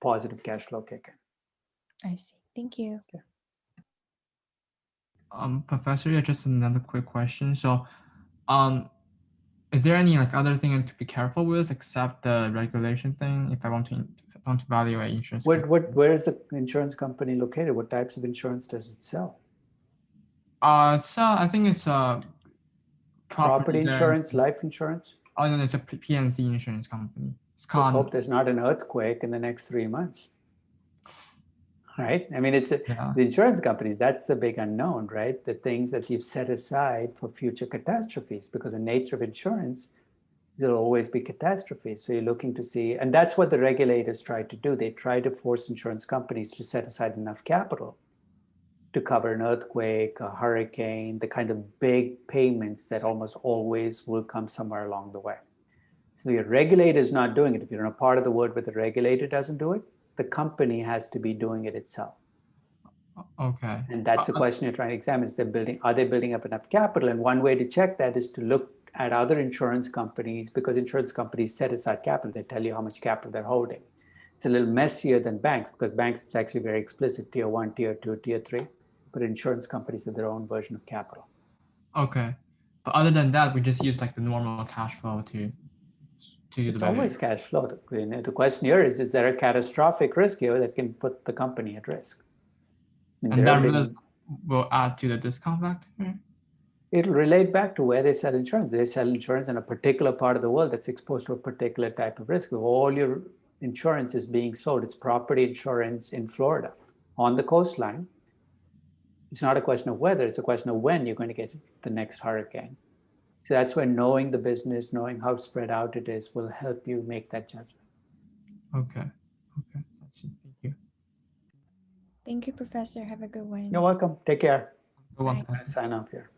positive cash flow kick in. I see. Thank you. Okay. Professor, just another quick question. So, is there any like other thing to be careful with except the regulation thing if I want to evaluate insurance? Where is the insurance company located? What types of insurance does it sell? So I think it's property insurance, life insurance. Oh no, it's a PNC insurance company. It's called. Just hope there's not an earthquake in the next 3 months. Right? I mean, the insurance companies, that's the big unknown, right? The things that you've set aside for future catastrophes, because the nature of insurance is there'll always be catastrophes. So you're looking to see, and that's what the regulators try to do. They try to force insurance companies to set aside enough capital to cover an earthquake, a hurricane, the kind of big payments that almost always will come somewhere along the way. So your regulator is not doing it. If you're in a part of the world where the regulator doesn't do it, the company has to be doing it itself. Okay. And that's a question you're trying to examine. Are they building up enough capital? And one way to check that is to look at other insurance companies, because insurance companies set aside capital. They tell you how much capital they're holding. It's a little messier than banks, because banks, it's actually very explicit, tier 1, tier 2, tier 3. But insurance companies have their own version of capital. Okay. But other than that, we just use like the normal cash flow to it's always cash flow. The question here is there a catastrophic risk here that can put the company at risk? And that risk will add to the discount factor? It'll relate back to where they sell insurance. They sell insurance in a particular part of the world that's exposed to a particular type of risk. All your insurance is being sold. It's property insurance in Florida on the coastline. It's not a question of whether, it's a question of when you're going to get the next hurricane. So that's where knowing the business, knowing how spread out it is, will help you make that judgment. Okay. Okay. That's it. Thank you. Thank you, Professor. Have a good one. You're welcome. Take care. You're I'm welcome. gonna sign off here.